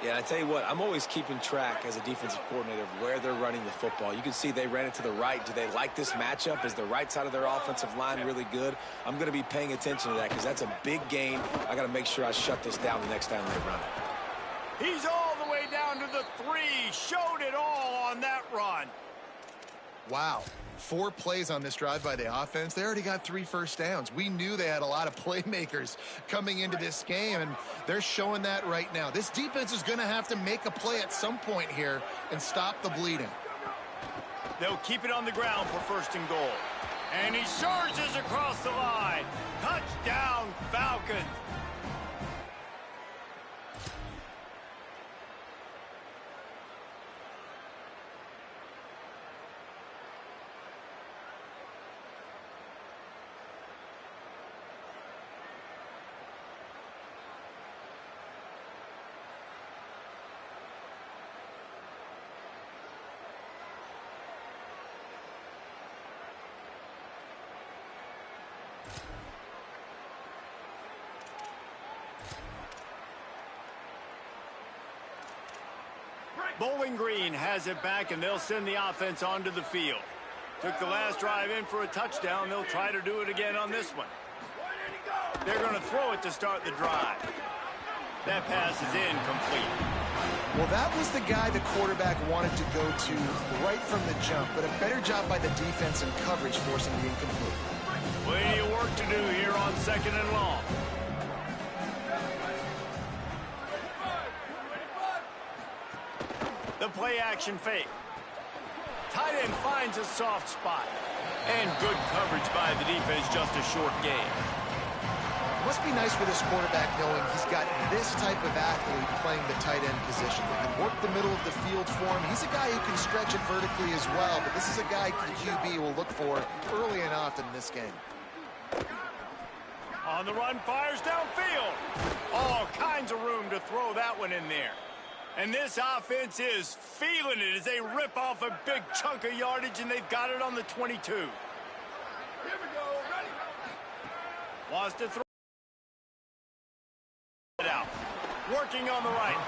Yeah, I tell you what, I'm always keeping track as a defensive coordinator of where they're running the football. You can see they ran it to the right. Do they like this matchup? Is the right side of their offensive line really good? I'm going to be paying attention to that because that's a big gain. I got to make sure I shut this down the next time they run it. He's all the way down to the 3. Showed it all on that run. Wow. 4 plays on this drive by the offense. They already got 3 first downs. We knew they had a lot of playmakers coming into this game, and they're showing that right now. This defense is going to have to make a play at some point here and stop the bleeding. They'll keep it on the ground for 1st and goal. And he surges across the line. Touchdown, Falcons. Bowling Green has it back, and they'll send the offense onto the field. Took the last drive in for a touchdown. They'll try to do it again on this one. They're going to throw it to start the drive. That pass is incomplete. Well, that was the guy the quarterback wanted to go to right from the jump, but a better job by the defense and coverage forcing the incomplete. Plenty of work to do here on 2nd and long. The play-action fake. Tight end finds a soft spot. And good coverage by the defense, just a short gain. It must be nice for this quarterback knowing he's got this type of athlete playing the tight end position. They can work the middle of the field for him. He's a guy who can stretch it vertically as well, but this is a guy the QB will look for early and often in this game. On the run, fires downfield. All kinds of room to throw that one in there. And this offense is feeling it as they rip off a big chunk of yardage, and they've got it on the 22. Here we go, ready. Wants to throw it out. Working on the right.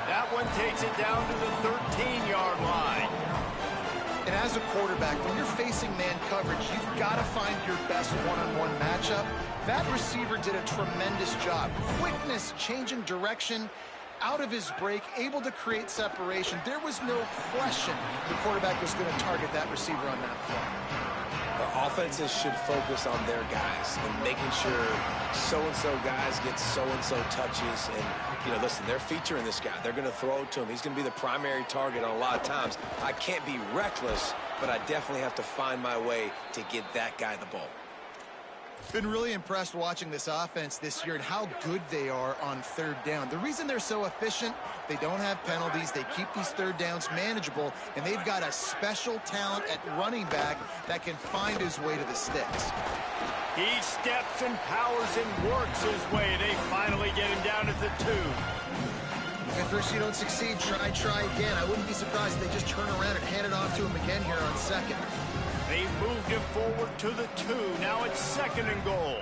That one takes it down to the 13-yard line. And as a quarterback, when you're facing man coverage, you've got to find your best one-on-one matchup. That receiver did a tremendous job. Quickness, changing direction, out of his break, able to create separation. There was no question the quarterback was going to target that receiver on that play. The offenses should focus on their guys and making sure so-and-so guys get so-and-so touches. And, you know, listen, they're featuring this guy. They're going to throw it to him. He's going to be the primary target on a lot of times. I can't be reckless, but I definitely have to find my way to get that guy the ball. Been really impressed watching this offense this year and how good they are on 3rd down. The reason they're so efficient, they don't have penalties, they keep these 3rd downs manageable, and they've got a special talent at running back that can find his way to the sticks. He steps and powers and works his way. They finally get him down at the 2. If at first you don't succeed, try again. I wouldn't be surprised if they just turn around and hand it off to him again here on 2nd. They moved it forward to the 2. Now it's 2nd and goal.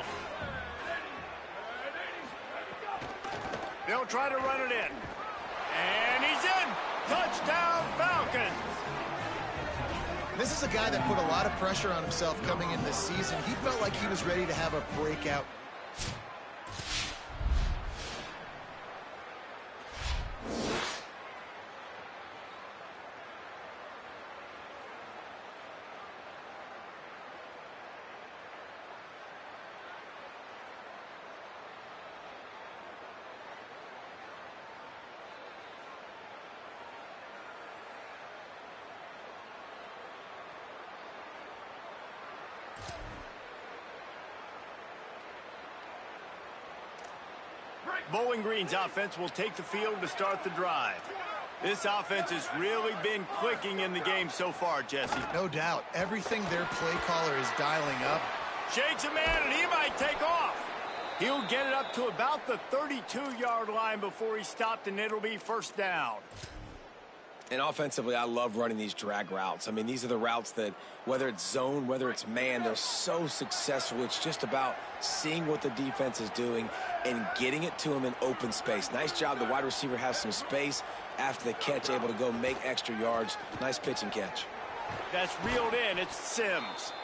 They'll try to run it in. And he's in. Touchdown, Falcons. This is a guy that put a lot of pressure on himself coming into this season. He felt like he was ready to have a breakout. Bowling Green's offense will take the field to start the drive. This offense has really been clicking in the game so far, Jesse. No doubt. Everything their play caller is dialing up. Shakes a man, and he might take off. He'll get it up to about the 32-yard line before he's stopped, and it'll be 1st down. And offensively, I love running these drag routes. I mean, these are the routes that, whether it's zone, whether it's man, they're so successful. It's just about seeing what the defense is doing and getting it to them in open space. Nice job. The wide receiver has some space after the catch, able to go make extra yards. Nice pitch and catch. That's reeled in. It's Sims.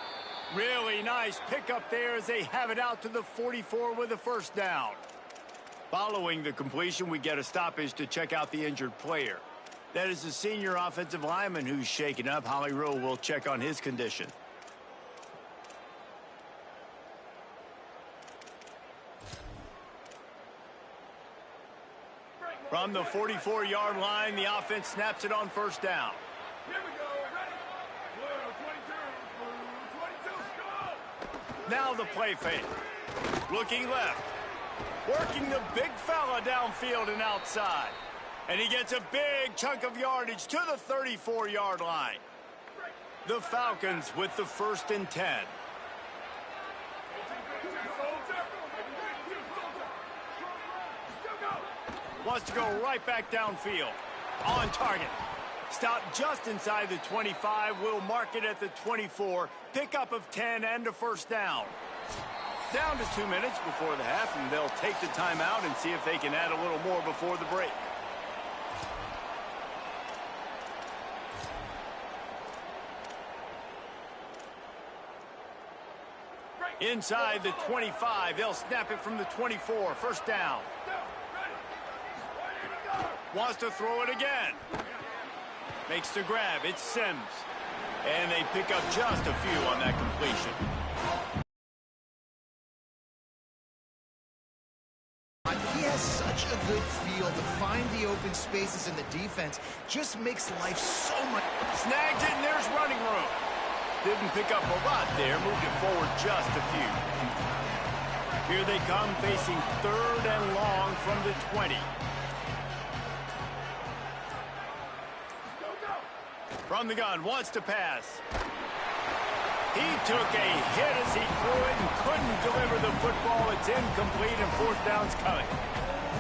Really nice pickup there as they have it out to the 44 with a 1st down. Following the completion, we get a stoppage to check out the injured player. That is the senior offensive lineman who's shaken up. Holly Rowe will check on his condition. From the 44-yard line, the offense snaps it on first down. Here we go. Ready? Blue 22. Blue 22. Go! Now the play fake. Looking left. Working the big fella downfield and outside. And he gets a big chunk of yardage to the 34-yard line. The Falcons with the 1st and 10. Wants to go right back downfield. On target. Stop just inside the 25. We'll mark it at the 24. Pickup of 10 and a first down. Down to 2 minutes before the half, and they'll take the timeout and see if they can add a little more before the break. Inside the 25, they'll snap it from the 24. First down. Wants to throw it again. Makes the grab. It's Sims. And they pick up just a few on that completion. He has such a good feel to find the open spaces in the defense. Just makes life so much. Snags it, and there's running room. Didn't pick up a lot there. Moved it forward just a few. Here they come, facing 3rd and long from the 20. From the gun, wants to pass. He took a hit as he threw it and couldn't deliver the football. It's incomplete, and 4th down's coming.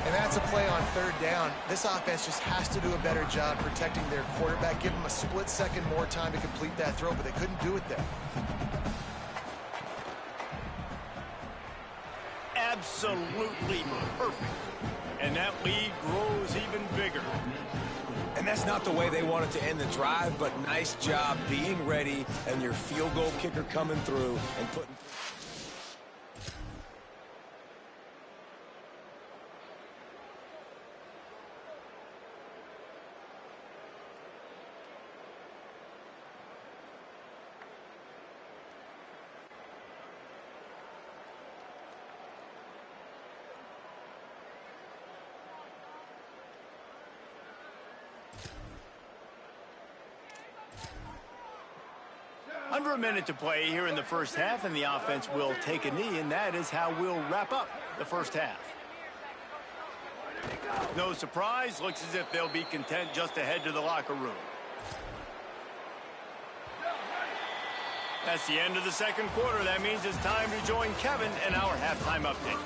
And that's a play on 3rd down. This offense just has to do a better job protecting their quarterback. Give them a split second more time to complete that throw, but they couldn't do it there. Absolutely perfect. And that lead grows even bigger. And that's not the way they wanted to end the drive, but nice job being ready and your field goal kicker coming through and putting... Under a minute to play here in the first half, and the offense will take a knee, and that is how we'll wrap up the first half. No surprise, looks as if they'll be content just to head to the locker room. That's the end of the second quarter. That means it's time to join Kevin in our halftime update.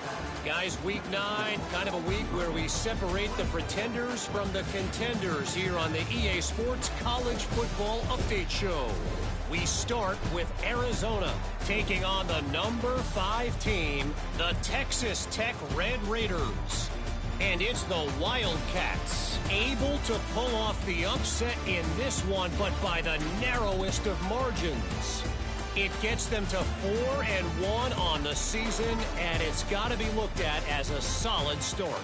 Guys, week 9, kind of a week where we separate the pretenders from the contenders here on the EA Sports College Football Update Show. We start with Arizona taking on the number 5 team, the Texas Tech Red Raiders. And it's the Wildcats able to pull off the upset in this one, but by the narrowest of margins. It gets them to 4-1 on the season, and it's got to be looked at as a solid start.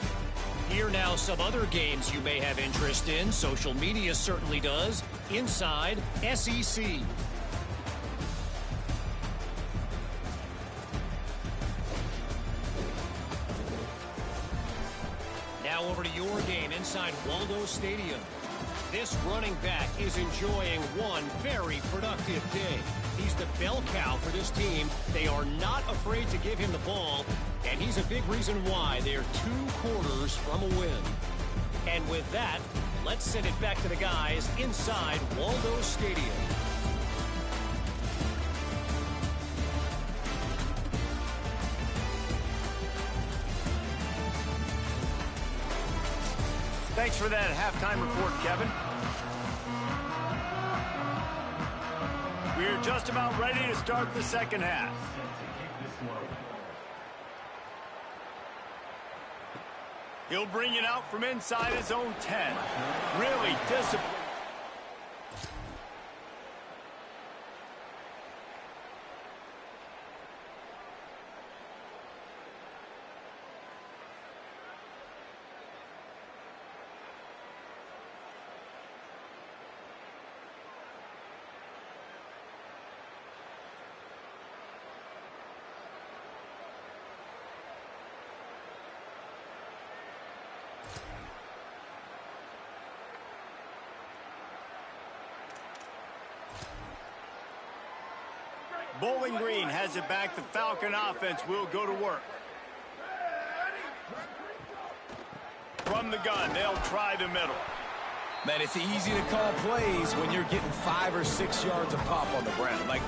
Here now some other games you may have interest in. Social media certainly does. Inside SEC. Now over to your game inside Waldo Stadium. This running back is enjoying one very productive day. He's the bell cow for this team. They are not afraid to give him the ball, and he's a big reason why they're 2 quarters from a win. And with that, let's send it back to the guys inside Waldo Stadium. Thanks for that halftime report, Kevin. We're just about ready to start the second half. He'll bring it out from inside his own 10. Really disciplined. Bowling Green has it back. The Falcon offense will go to work. From the gun, they'll try the middle. Man, it's easy to call plays when you're getting 5 or 6 yards of pop on the ground. Like,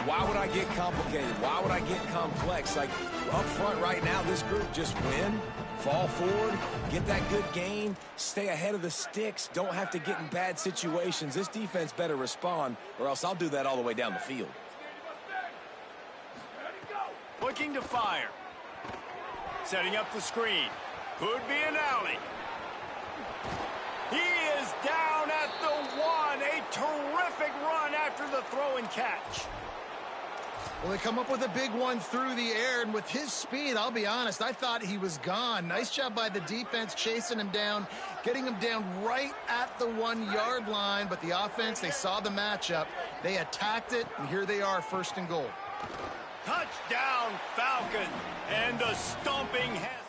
why would I get complicated? Why would I get complex? Like, up front right now, this group just win, fall forward, get that good gain, stay ahead of the sticks, don't have to get in bad situations. This defense better respond, or else I'll do that all the way down the field. Looking to fire. Setting up the screen. Could be an alley. He is down at the 1. A terrific run after the throw and catch. Well, they come up with a big one through the air, and with his speed, I'll be honest, I thought he was gone. Nice job by the defense chasing him down, getting him down right at the 1-yard line. But the offense, they saw the matchup. They attacked it, and here they are, 1st and goal. Touchdown, Falcon. And the stomping has...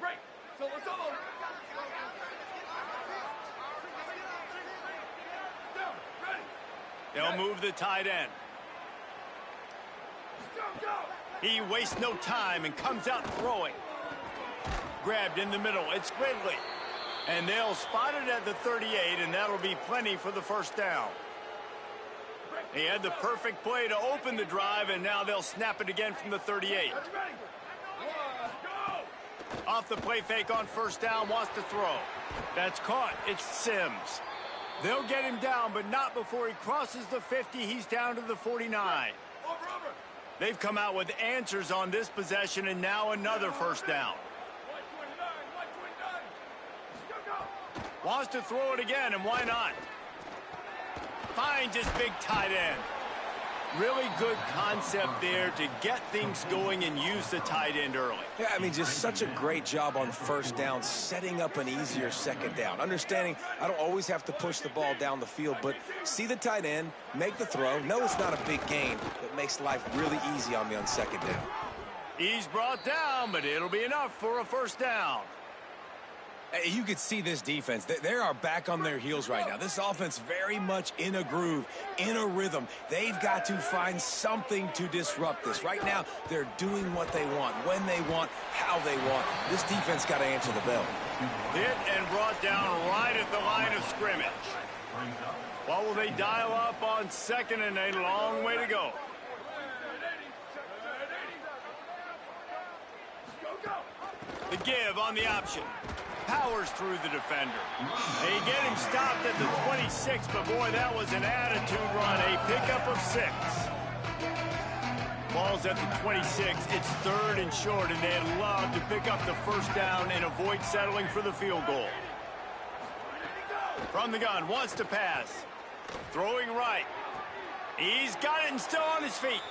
Right. So let's all down. Ready. They'll move the tight end. Go, go. He wastes no time and comes out throwing. Grabbed in the middle. It's Ridley. And they'll spot it at the 38, and that'll be plenty for the 1st down. He had the perfect play to open the drive, and now they'll snap it again from the 38. Ready. 1, go. Off the play fake on 1st down, wants to throw. That's caught. It's Sims. They'll get him down, but not before he crosses the 50. He's down to the 49. Over. They've come out with answers on this possession, and now another 1st down. 129. Go, go. Wants to throw it again, and why not? Finds his big tight end. Really good concept there to get things going and use the tight end early. Yeah, I mean, just such a great job on 1st down, setting up an easier 2nd down. Understanding I don't always have to push the ball down the field, but see the tight end, make the throw. No, it's not a big gain, but makes life really easy on me on 2nd down. He's brought down, but it'll be enough for a 1st down. You could see this defense. They are back on their heels right now. This offense very much in a groove, in a rhythm. They've got to find something to disrupt this. Right now, they're doing what they want, when they want, how they want. This defense got to answer the bell. Hit and brought down right at the line of scrimmage. What will they dial up on 2nd and a long way to go? The give on the option. Powers through the defender. They get him stopped at the 26, but boy, that was an attitude run. A pickup of 6. Ball's at the 26. It's 3rd and short, and they'd love to pick up the 1st down and avoid settling for the field goal. From the gun, wants to pass. Throwing right. He's got it and still on his feet.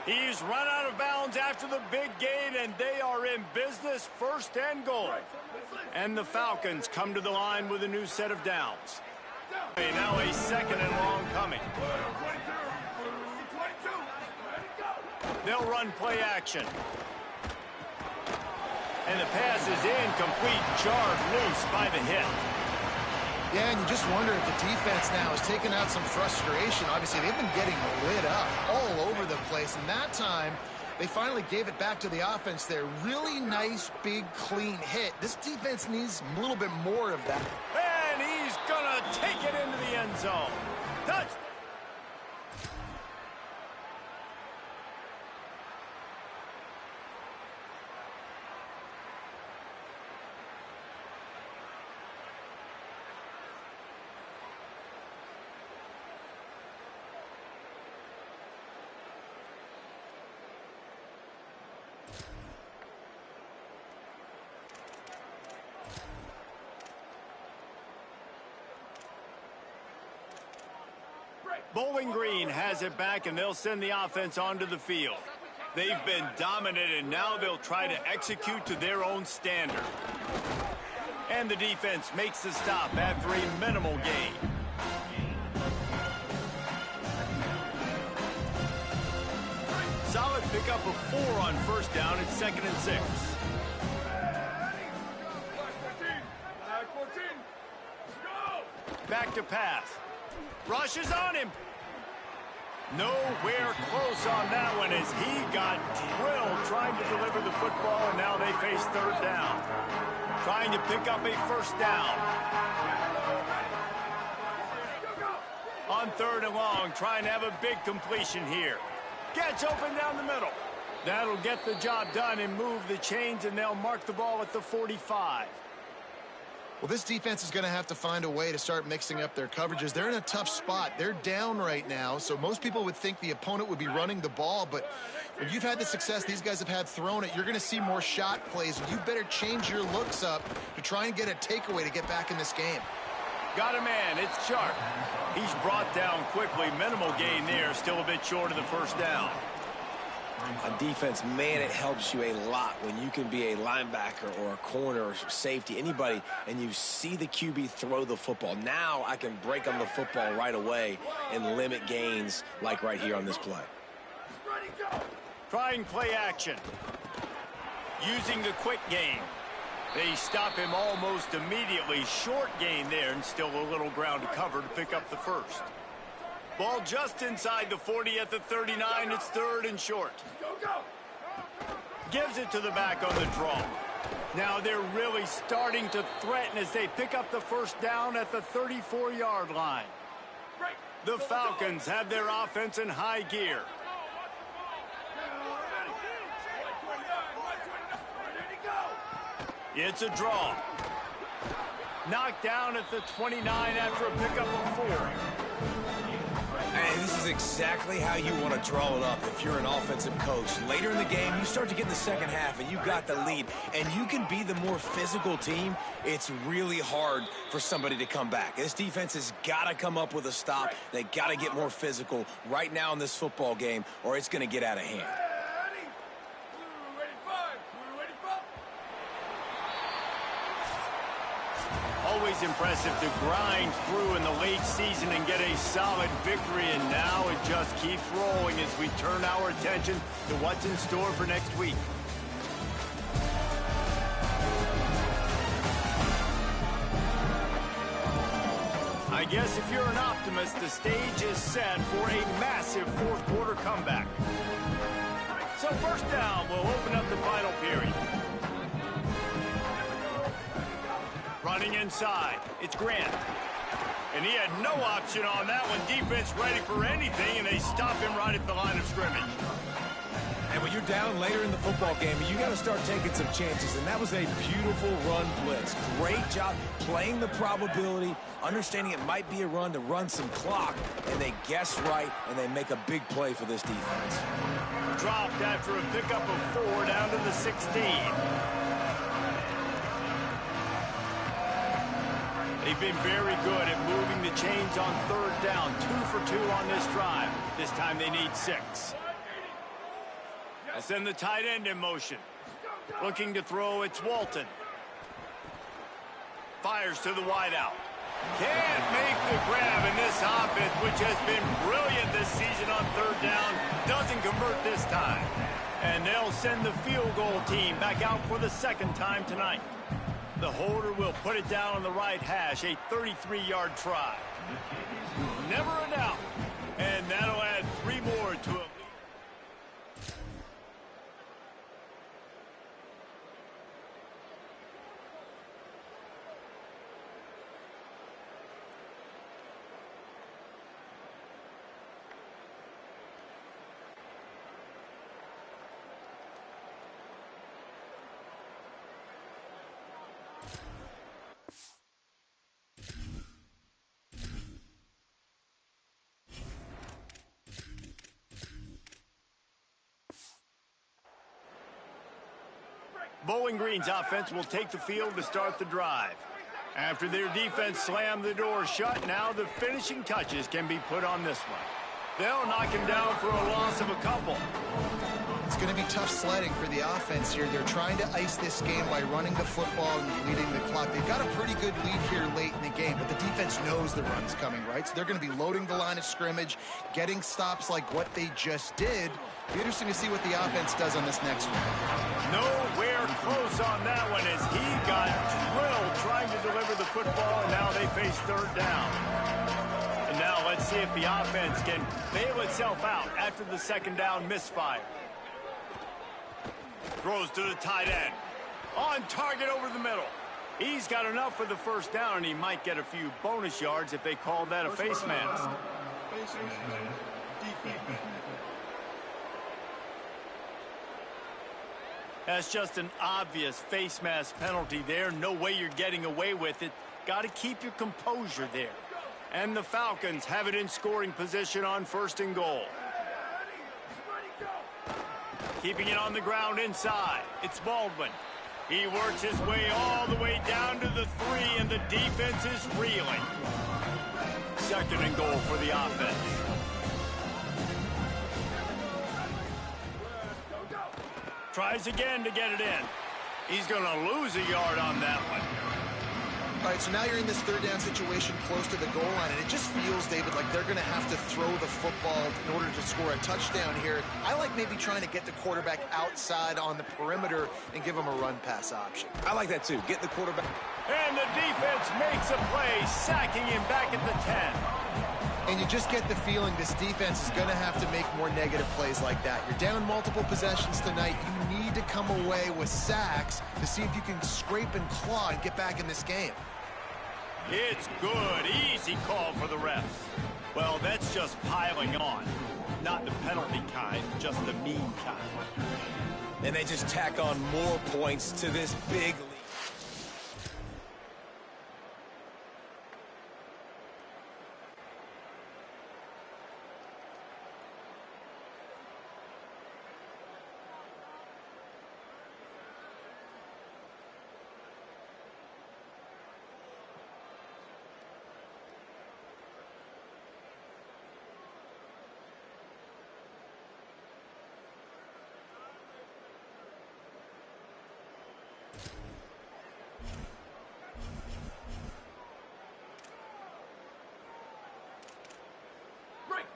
He's run out of bounds after the big gain, and they are in business, 1st and goal. And the Falcons come to the line with a new set of downs. Now a 2nd and long coming. They'll run play action. And the pass is incomplete, jarred loose by the hit. Yeah, and you just wonder if the defense now has taken out some frustration. Obviously, they've been getting lit up all over the place. And that time, they finally gave it back to the offense there. Really nice, big, clean hit. This defense needs a little bit more of that. And he's going to take it into the end zone. Touch. Bowling Green has it back, and they'll send the offense onto the field. They've been dominant, and now they'll try to execute to their own standard. And the defense makes the stop after a minimal gain. Solid pickup of 4 on first down. It's 2nd and 6. Back to pass. Rushes on him. Nowhere close on that one as he got drilled trying to deliver the football, and now they face 3rd down. Trying to pick up a 1st down. On 3rd and long, trying to have a big completion here. Gets open down the middle. That'll get the job done and move the chains, and they'll mark the ball at the 45. Well, this defense is going to have to find a way to start mixing up their coverages. They're in a tough spot. They're down right now, so most people would think the opponent would be running the ball, but when you've had the success these guys have had throwing it, you're going to see more shot plays, and you better change your looks up to try and get a takeaway to get back in this game. Got a man. It's Sharp. He's brought down quickly. Minimal gain there. Still a bit short of the 1st down. On defense, man, it helps you a lot when you can be a linebacker or a corner or safety, anybody, and you see the QB throw the football. Now I can break on the football right away and limit gains like right here on this play. Trying play action. Using the quick game. They stop him almost immediately. Short gain there, and still a little ground to cover to pick up the 1st. Ball just inside the 40 at the 39. It's 3rd and short. Gives it to the back on the draw. Now they're really starting to threaten as they pick up the 1st down at the 34-yard line. The Falcons have their offense in high gear. It's a draw. Knocked down at the 29 after a pickup of 4. And this is exactly how you want to draw it up if you're an offensive coach. Later in the game, you start to get in the second half, and you've got the lead, and you can be the more physical team. It's really hard for somebody to come back. This defense has got to come up with a stop. They got to get more physical right now in this football game, or it's going to get out of hand. Always impressive to grind through in the late season and get a solid victory, and now it just keeps rolling as we turn our attention to what's in store for next week. I guess if you're an optimist, the stage is set for a massive 4th quarter comeback. So 1st down will open up the final period. Running inside, it's Grant. And he had no option on that one. Defense ready for anything, and they stop him right at the line of scrimmage. And when you're down later in the football game, you got to start taking some chances, and that was a beautiful run blitz. Great job playing the probability, understanding it might be a run to run some clock, and they guess right, and they make a big play for this defense. Dropped after a pickup of 4 down to the 16. They've been very good at moving the chains on 3rd down. 2 for 2 on this drive. This time they need 6. And send the tight end in motion. Looking to throw, it's Walton. Fires to the wideout. Can't make the grab, in this offense, which has been brilliant this season on 3rd down, doesn't convert this time. And they'll send the field goal team back out for the 2nd time tonight. The holder will put it down on the right hash, a 33-yard try. Never a doubt. And that'll add 3 more to it. Bowling Green's offense will take the field to start the drive. After their defense slammed the door shut, now the finishing touches can be put on this one. They'll knock him down for a loss of a couple. It's going to be tough sledding for the offense here. They're trying to ice this game by running the football and leading the clock. They've got a pretty good lead here late in the game, but the defense knows the run's coming, right? So they're going to be loading the line of scrimmage, getting stops like what they just did. Be interesting to see what the offense does on this next one. Nowhere close on that one as he got drilled trying to deliver the football, and now they face third down. And now let's see if the offense can bail itself out after the second down misfire. Throws to the tight end. On target over the middle. He's got enough for the first down, and he might get a few bonus yards if they call that a face mask. That's just an obvious face mask penalty there. No way you're getting away with it. Got to keep your composure there. And the Falcons have it in scoring position on 1st and goal. Keeping it on the ground inside. It's Baldwin. He works his way all the way down to the 3, and the defense is reeling. 2nd and goal for the offense. Tries again to get it in. He's going to lose a yard on that one. All right, so now you're in this third down situation close to the goal line, and it just feels, David, like they're going to have to throw the football in order to score a touchdown here. I like maybe trying to get the quarterback outside on the perimeter and give him a run-pass option. I like that, too. Get the quarterback. And the defense makes a play, sacking him back at the 10. And you just get the feeling this defense is going to have to make more negative plays like that. You're down multiple possessions tonight. You need to come away with sacks to see if you can scrape and claw and get back in this game. It's good. Easy call for the refs. Well, that's just piling on. Not the penalty kind, just the mean kind. And they just tack on more points to this big lead.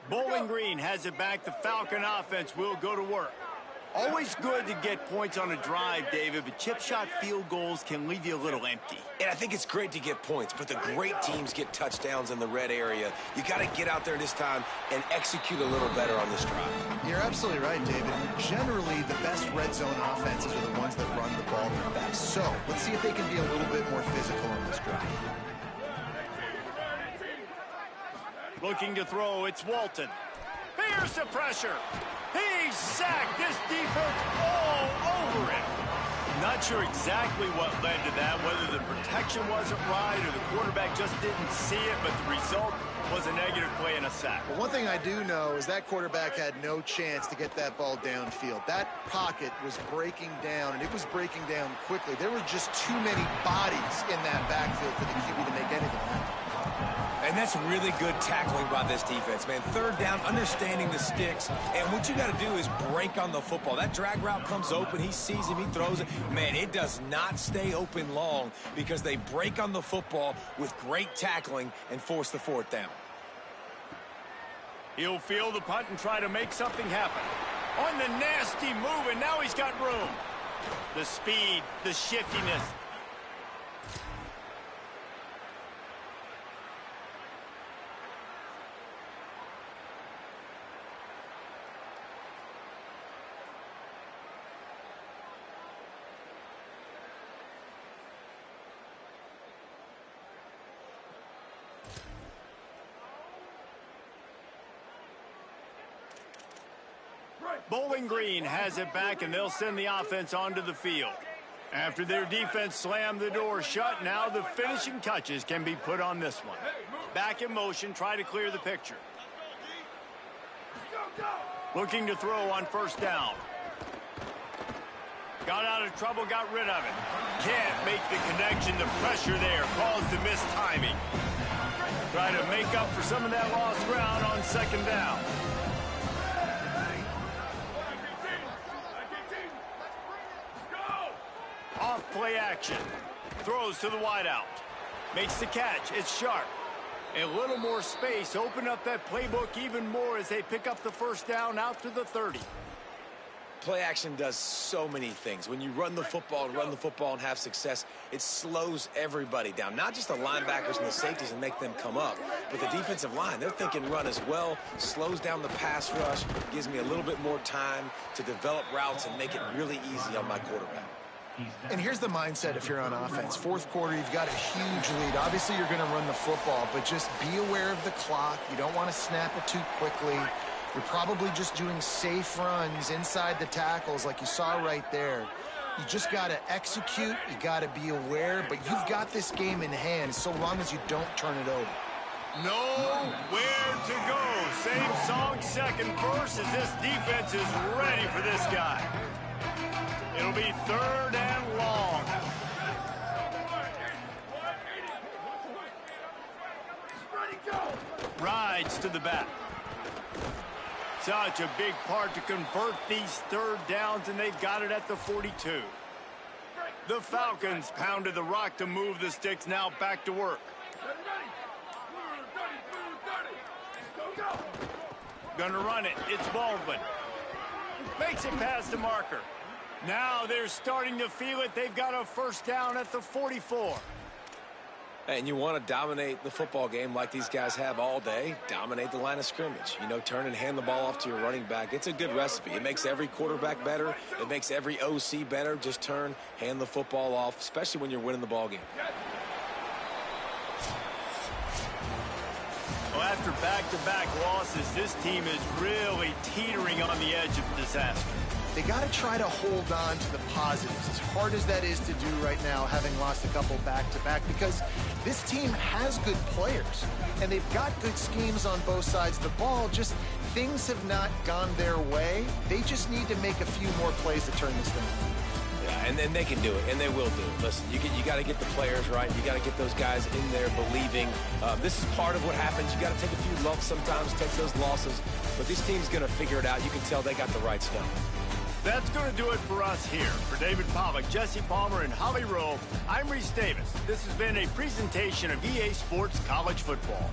Bowling Green has it back. The Falcon offense will go to work. Always good to get points on a drive, David, but chip shot field goals can leave you a little empty. And I think it's great to get points, but the great teams get touchdowns in the red area. You got to get out there this time and execute a little better on this drive. You're absolutely right, David. Generally, the best red zone offenses are the ones that run the ball the best. So let's see if they can be a little bit more physical on this drive. Looking to throw, it's Walton. Here's the pressure. He's sacked. This defense all over him. Not sure exactly what led to that, whether the protection wasn't right or the quarterback just didn't see it, but the result was a negative play and a sack. Well, one thing I do know is that quarterback had no chance to get that ball downfield. That pocket was breaking down, and it was breaking down quickly. There were just too many bodies in that backfield for the QB to make anything happen. And that's really good tackling by this defense, man. Third down, understanding the sticks. And what you got to do is break on the football. That drag route comes open. He sees him. He throws it. Man, it does not stay open long because they break on the football with great tackling and force the fourth down. He'll field the punt and try to make something happen. On the nasty move, and now he's got room. The speed, the shiftiness. Bowling Green has it back, and they'll send the offense onto the field. After their defense slammed the door shut, now the finishing touches can be put on this one. Back in motion, try to clear the picture. Looking to throw on first down. Got out of trouble, got rid of it. Can't make the connection. The pressure there caused the missed timing. Try to make up for some of that lost ground on second down. Off play action. Throws to the wideout. Makes the catch. It's sharp. A little more space. Open up that playbook even more as they pick up the first down out to the 30. Play action does so many things. When you run the football and have success, it slows everybody down. Not just the linebackers and the safeties and make them come up, but the defensive line. They're thinking run as well, slows down the pass rush, gives me a little bit more time to develop routes and make it really easy on my quarterback. And here's the mindset if you're on offense. Fourth quarter, you've got a huge lead. Obviously, you're going to run the football, but just be aware of the clock. You don't want to snap it too quickly. You're probably just doing safe runs inside the tackles like you saw right there. You just got to execute. You got to be aware, but you've got this game in hand so long as you don't turn it over. Nowhere to go. Same song, second verse, as this defense is ready for this guy. It'll be third and long. Rides to the back. Such a big part to convert these third downs, and they've got it at the 42. The Falcons pounded the rock to move the sticks, now back to work. Gonna run it. It's Baldwin. Makes it past the marker. Now they're starting to feel it. They've got a first down at the 44. And you want to dominate the football game like these guys have all day. Dominate the line of scrimmage. You know, turn and hand the ball off to your running back. It's a good recipe. It makes every quarterback better. It makes every OC better. Just turn, hand the football off, especially when you're winning the ball game. Well, after back-to-back losses, this team is really teetering on the edge of disaster. They got to try to hold on to the positives, as hard as that is to do right now, having lost a couple back-to-back, because this team has good players, and they've got good schemes on both sides of the ball. Just things have not gone their way. They just need to make a few more plays to turn this thing. Yeah, and then they can do it, and they will do it. Listen, you got to get the players right. You got to get those guys in there believing. This is part of what happens. You got to take a few lumps sometimes, take those losses, but this team's going to figure it out. You can tell they got the right stuff. That's going to do it for us here. For David Pollack, Jesse Palmer, and Holly Rowe, I'm Reese Davis. This has been a presentation of EA Sports College Football.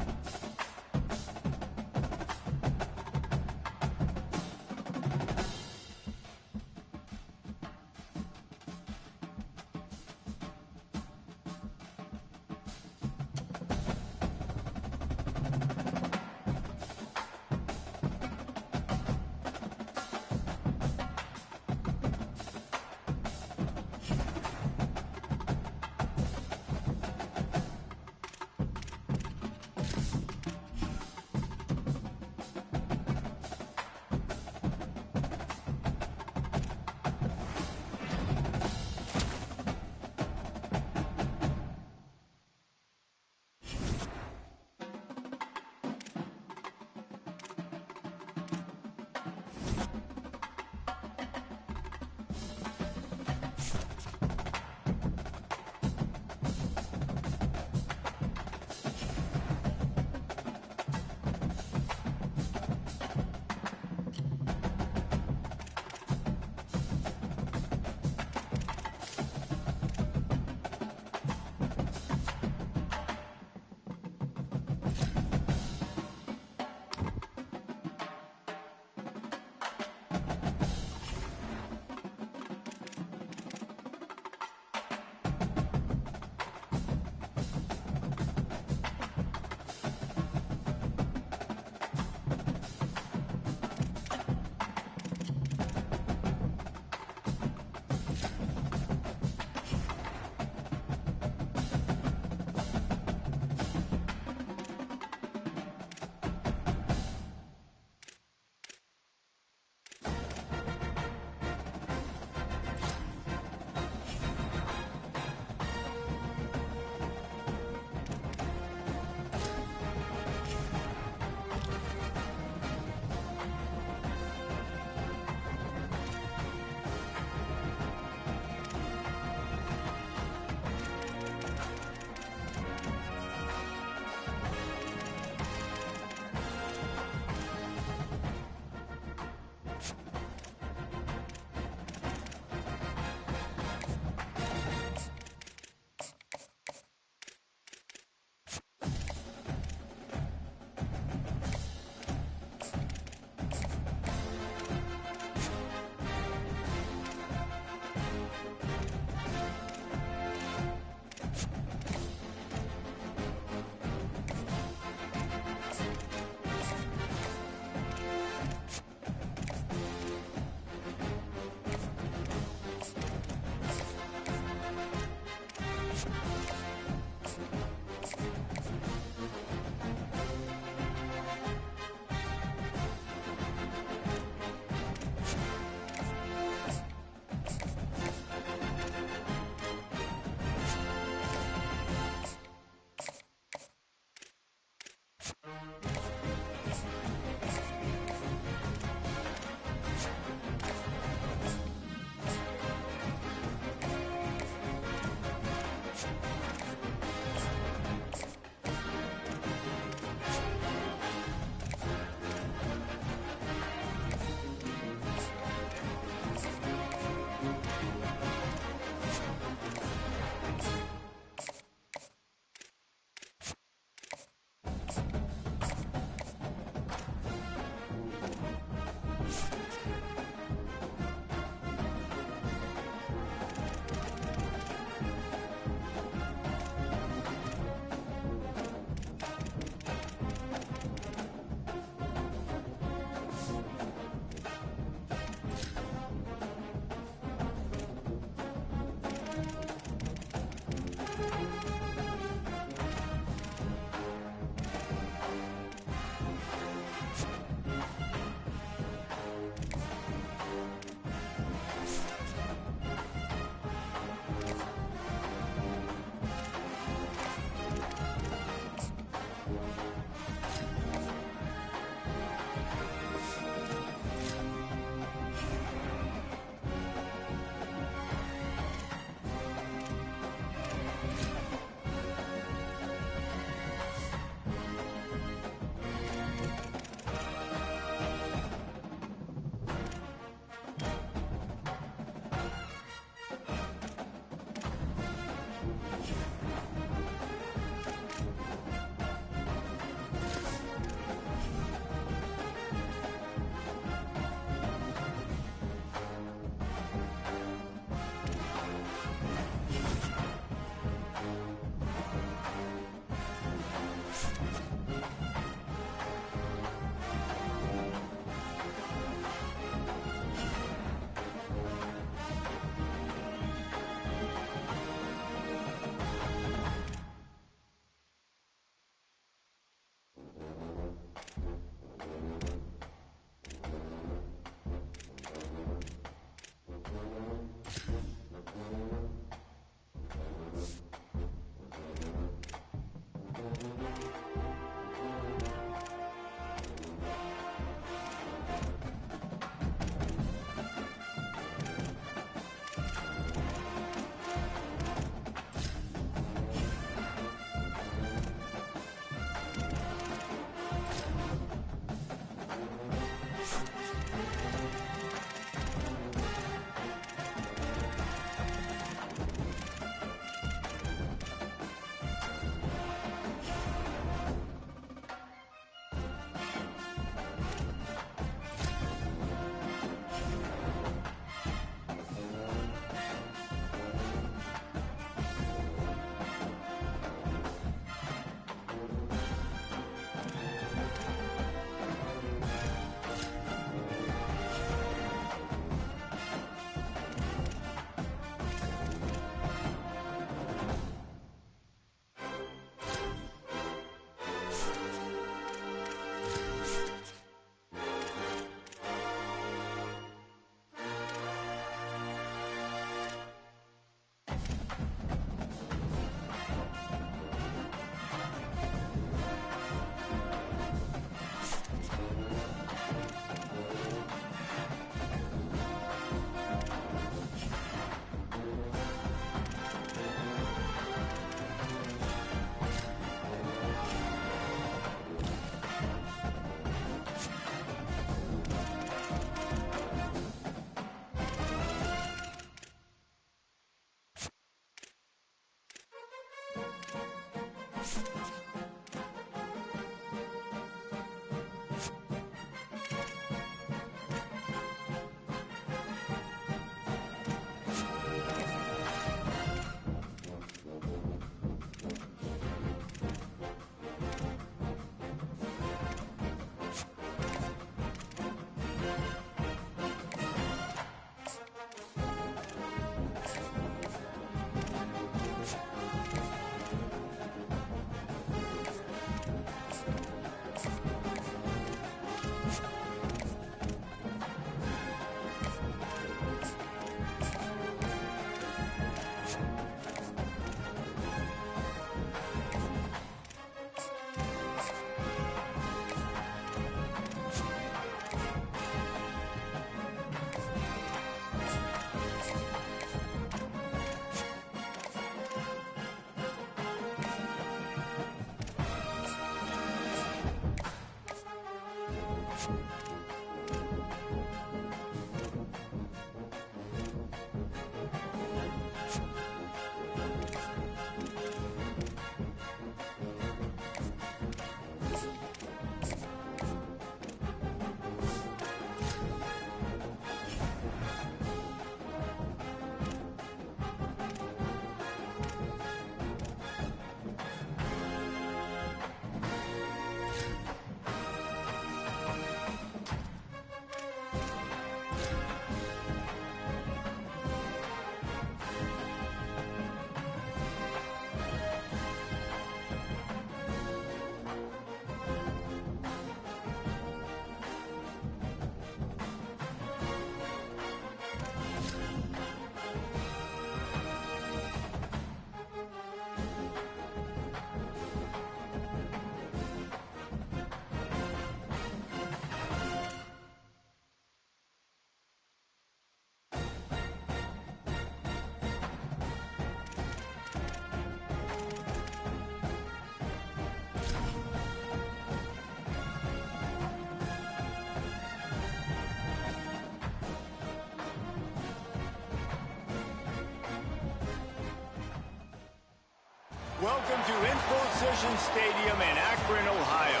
Welcome to In-Position Stadium in Akron, Ohio.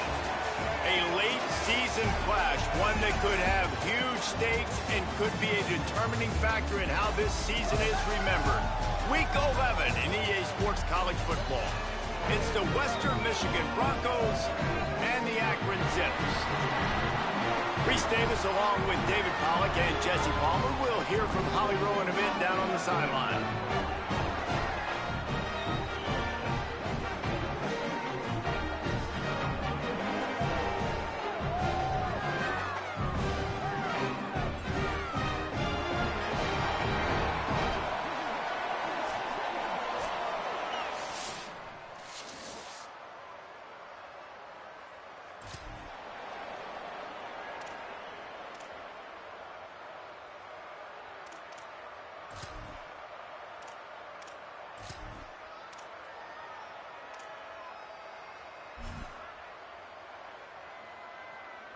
A late season clash, one that could have huge stakes and could be a determining factor in how this season is remembered. Week 11 in EA Sports College Football. It's the Western Michigan Broncos and the Akron Zips. Reese Davis along with David Pollack and Jesse Palmer. We'll hear from Holly Rowe in a bit down on the sideline.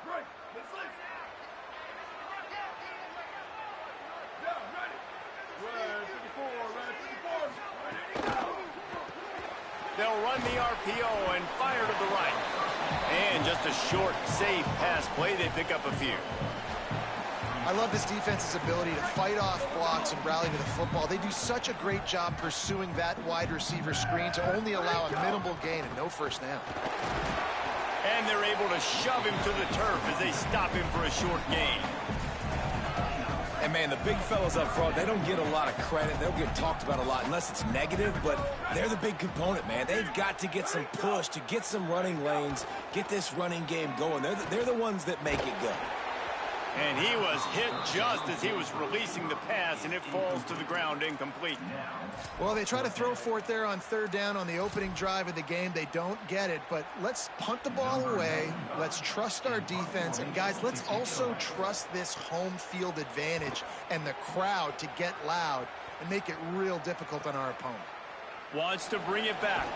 Right, let's leave. Down, ready. Red 54, red 54, ready to go. They'll run the RPO and fire to the right. And just a short, safe pass play. They pick up a few. I love this defense's ability to fight off blocks and rally to the football. They do such a great job pursuing that wide receiver screen to only allow a minimal gain and no first down. And they're able to shove him to the turf as they stop him for a short gain. And, man, the big fellas up front, they don't get a lot of credit. They'll get talked about a lot unless it's negative, but they're the big component, man. They've got to get some push, to get some running lanes, get this running game going. They're the ones that make it go. And he was hit just as he was releasing the pass, and it falls to the ground incomplete. Well, they try to throw for it there on third down on the opening drive of the game. They don't get it, but let's punt the ball away. Let's trust our defense. And, guys, let's also trust this home field advantage and the crowd to get loud and make it real difficult on our opponent. Wants to bring it back.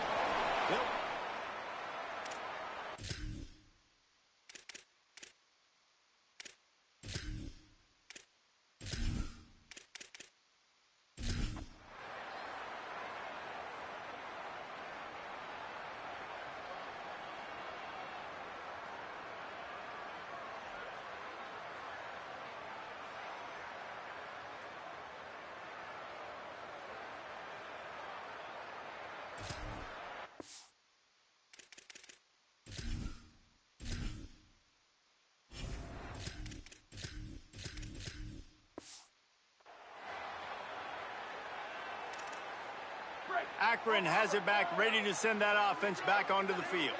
Akron has it back, ready to send that offense back onto the field.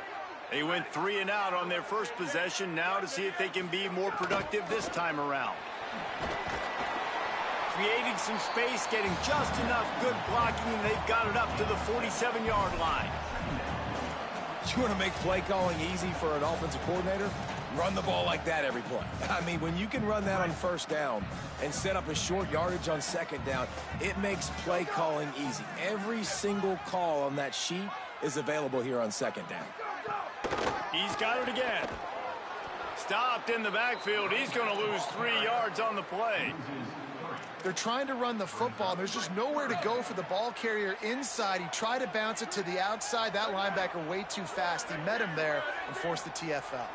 They went 3 and out on their first possession, now to see if they can be more productive this time around. Creating some space, getting just enough good blocking, and they've got it up to the 47-yard line. You want to make play calling easy for an offensive coordinator? Run the ball like that every play. I mean, when you can run that on first down and set up a short yardage on second down, it makes play calling easy. Every single call on that sheet is available here on second down. He's got it again. Stopped in the backfield. He's going to lose 3 yards on the play. They're trying to run the football. There's just nowhere to go for the ball carrier inside. He tried to bounce it to the outside. That linebacker way too fast. He met him there and forced the TFL.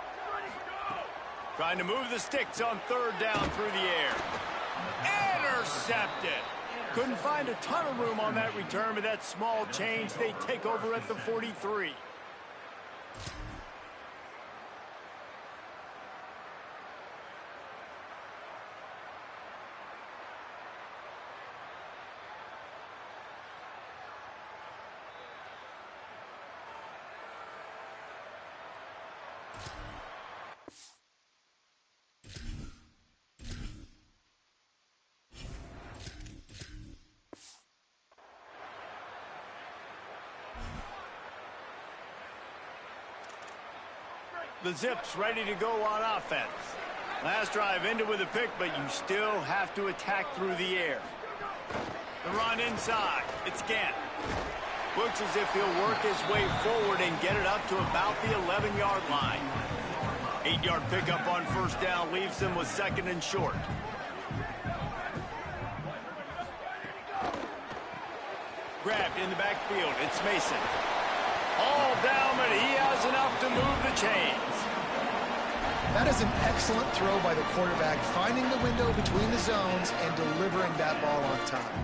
Trying to move the sticks on 3rd down through the air. Intercepted. Couldn't find a ton of room on that return, but that small change, they take over at the 43. The Zips ready to go on offense. Last drive ended with a pick, but you still have to attack through the air. The run inside. It's Gant. Looks as if he'll work his way forward and get it up to about the 11-yard line. 8-yard pickup on 1st down leaves them with 2nd and short. Grabbed in the backfield. It's Mason. All down, but he has enough to move the chains. That is an excellent throw by the quarterback, finding the window between the zones and delivering that ball on time.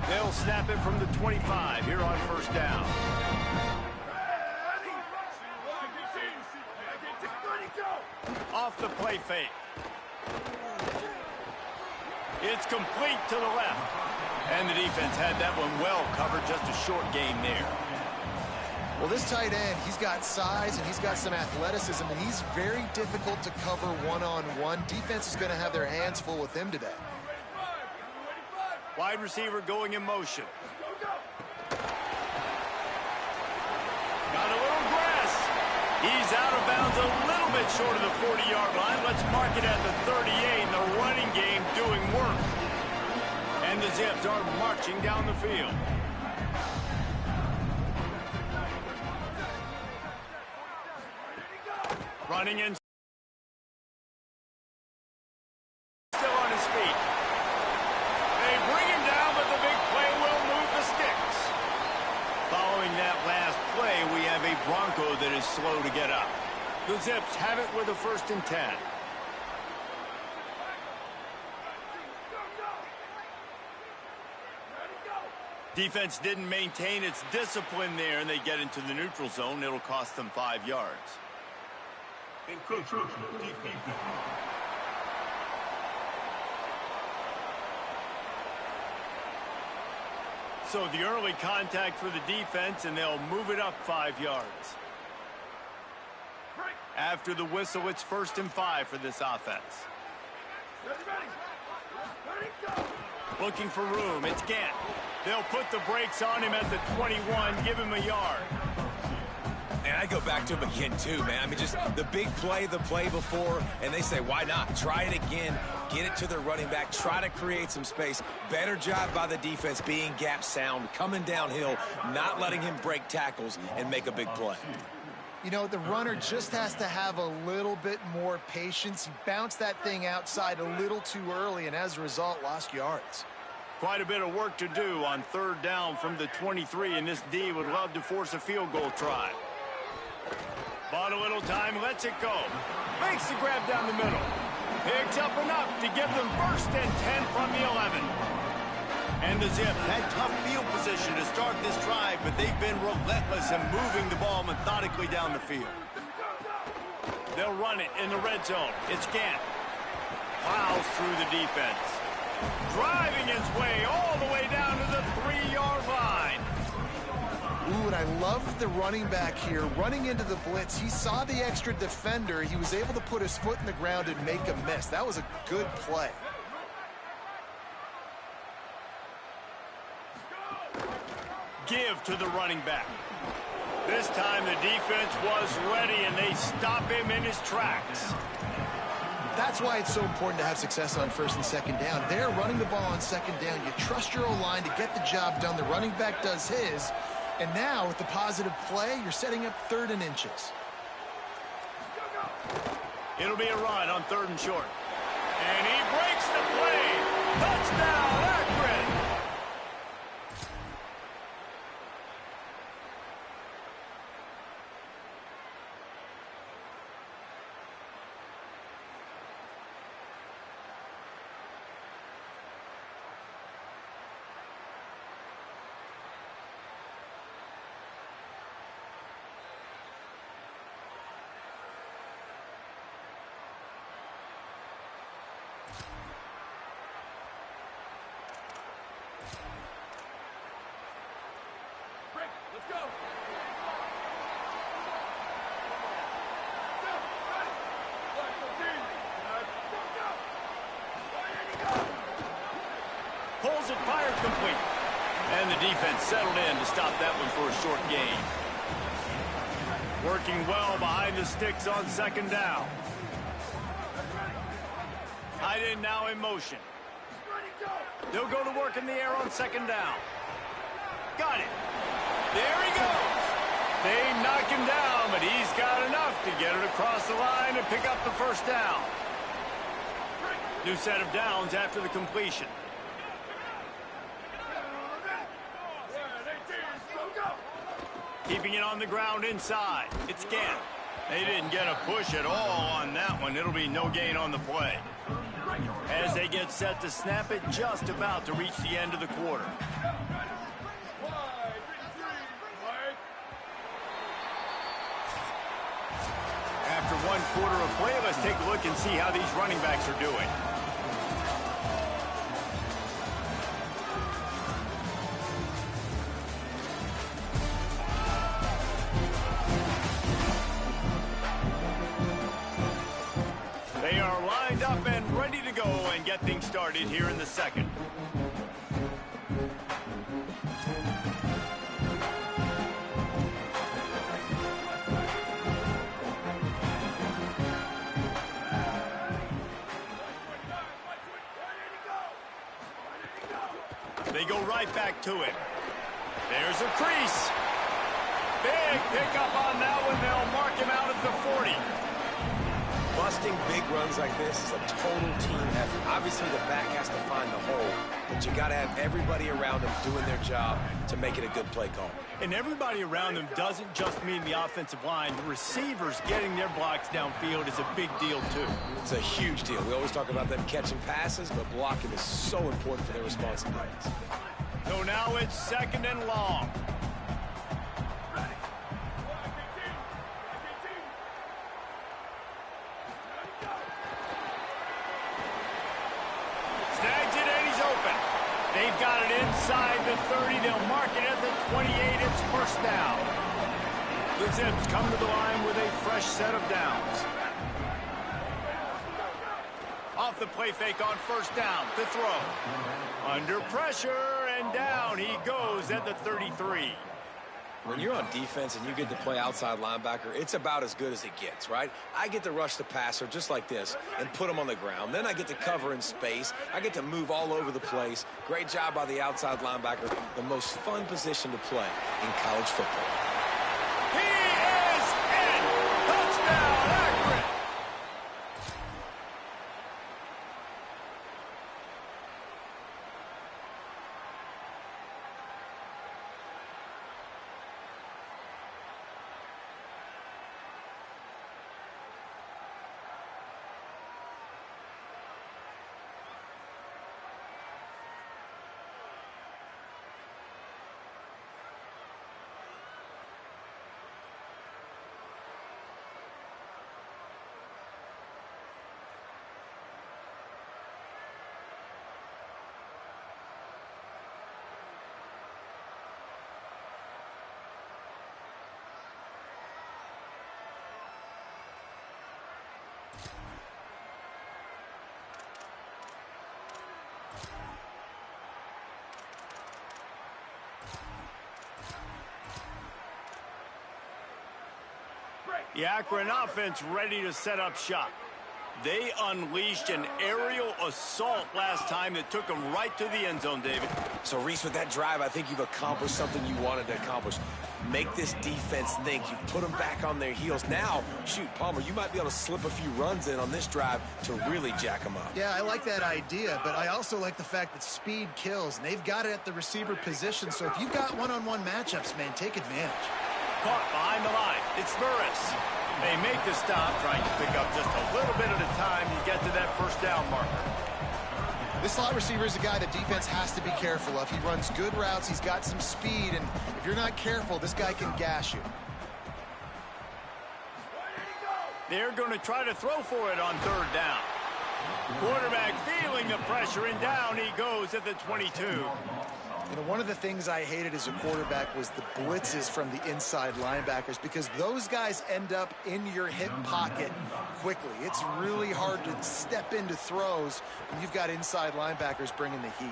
They'll snap it from the 25 here on 1st down. Off the play fake. It's complete to the left. And the defense had that one well covered, just a short gain there. Well, this tight end, he's got size and he's got some athleticism, and he's very difficult to cover one-on-one. Defense is going to have their hands full with him today. Wide receiver going in motion. Got a little grass. He's out of bounds a little bit short of the 40-yard line. Let's mark it at the 38, and the running game doing work. And the Zips are marching down the field. Running in. Still on his feet. They bring him down, but the big play will move the sticks. Following that last play, we have a Bronco that is slow to get up. The Zips have it with a 1st and 10. Defense didn't maintain its discipline there, and they get into the neutral zone. It'll cost them 5 yards. So the early contact for the defense, and they'll move it up 5 yards. After the whistle, it's 1st and 5 for this offense. Looking for room. It's Gant. They'll put the brakes on him at the 21, give him a yard. And I go back to him again, too, man. I mean, just the big play, the play before, and they say, why not? Try it again, get it to their running back, try to create some space. Better job by the defense being gap sound, coming downhill, not letting him break tackles and make a big play. You know, the runner just has to have a little bit more patience. He bounced that thing outside a little too early, and as a result, lost yards. Quite a bit of work to do on 3rd down from the 23, and this D would love to force a field goal try. Bought a little time, lets it go. Makes the grab down the middle. Picks up enough to give them 1st and 10 from the 11. And the Zips had tough field position to start this drive, but they've been relentless in moving the ball methodically down the field. They'll run it in the red zone. It's Gant. Plows through the defense. Driving his way all the way down to the 3-yard line. Ooh, and I love the running back here. Running into the blitz, he saw the extra defender. He was able to put his foot in the ground and make a miss. That was a good play. Give to the running back. This time the defense was ready, and they stop him in his tracks. That's why it's so important to have success on 1st and 2nd down. They're running the ball on 2nd down. You trust your O-line to get the job done. The running back does his. And now, with the positive play, you're setting up 3rd and inches. It'll be a run on 3rd and short. And he breaks the play. Touchdown, Akron. Let's go. Pulls it, fired complete. And the defense settled in to stop that one for a short gain. Working well behind the sticks on 2nd down. Tight end now in motion. They'll go to work in the air on 2nd down. Got it. There he goes. They knock him down, but he's got enough to get it across the line and pick up the 1st down. New set of downs after the completion. Keeping it on the ground inside. It's Gant. They didn't get a push at all on that one. It'll be no gain on the play. As they get set to snap it, just about to reach the end of the quarter. After 1 quarter of play, let's take a look and see how these running backs are doing. They are lined up and ready to go and get things started here in the 2nd. They go right back to it. There's a crease. Big pickup on that one. They'll mark him out at the 40. Busting big runs like this is a total team effort. Obviously, the back has to find the hole, but you got to have everybody around them doing their job to make it a good play call. And everybody around them doesn't just mean the offensive line. The receivers getting their blocks downfield is a big deal, too. It's a huge deal. We always talk about them catching passes, but blocking is so important for their responsibilities. So now it's 2nd and long. Snags it and he's open. They've got it inside the 30. They'll mark it at the 28. It's 1st down. The Zips come to the line with a fresh set of downs. Off the play fake on 1st down to throw. Under pressure and down he goes at the 33. When you're on defense and you get to play outside linebacker, it's about as good as it gets, right? I get to rush the passer just like this and put him on the ground. Then I get to cover in space. I get to move all over the place. Great job by the outside linebacker. The most fun position to play in college football. He is in! Touchdown, Akron! The Akron offense ready to set up shop. They unleashed an aerial assault last time that took them right to the end zone, David. So, Reese, with that drive, I think you've accomplished something you wanted to accomplish. Make this defense think. You put them back on their heels. Now, shoot, Palmer, you might be able to slip a few runs in on this drive to really jack them up. Yeah, I like that idea, but I also like the fact that speed kills, and they've got it at the receiver position. So if you've got one-on-one matchups, man, take advantage. Caught behind the line. It's Burris. They make the stop, trying to pick up just a little bit at a time to get to that first down marker. This slot receiver is a guy the defense has to be careful of. He runs good routes. He's got some speed, and if you're not careful, this guy can gash you. They're going to try to throw for it on third down. Quarterback feeling the pressure, and down he goes at the 22. You know, one of the things I hated as a quarterback was the blitzes from the inside linebackers, because those guys end up in your hip pocket quickly. It's really hard to step into throws when you've got inside linebackers bringing the heat.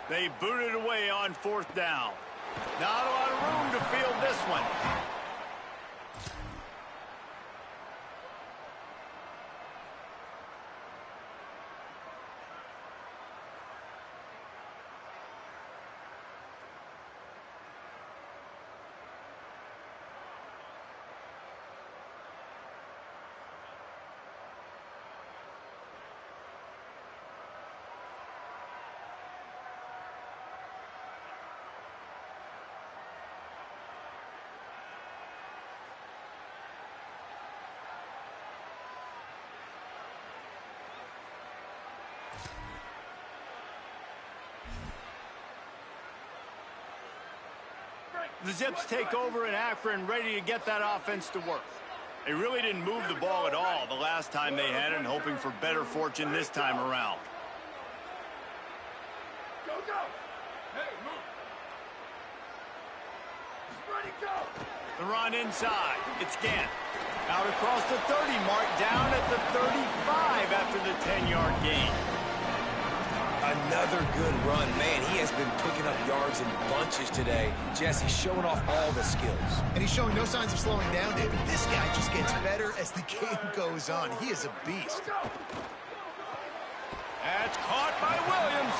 They booted away on fourth down. Not a lot of room to field this one. The Zips take over in Akron, ready to get that offense to work. They really didn't move the ball at all the last time they had it, and hoping for better fortune this time around. Go, go! Hey, move! Ready, go! The run inside. It's Gant. Out across the 30 mark, down at the 35 after the 10-yard gain. Another good run. Man, he has been picking up yards in bunches today. Jesse showing off all the skills. And he's showing no signs of slowing down, David. This guy just gets better as the game goes on. He is a beast. That's caught by Williams.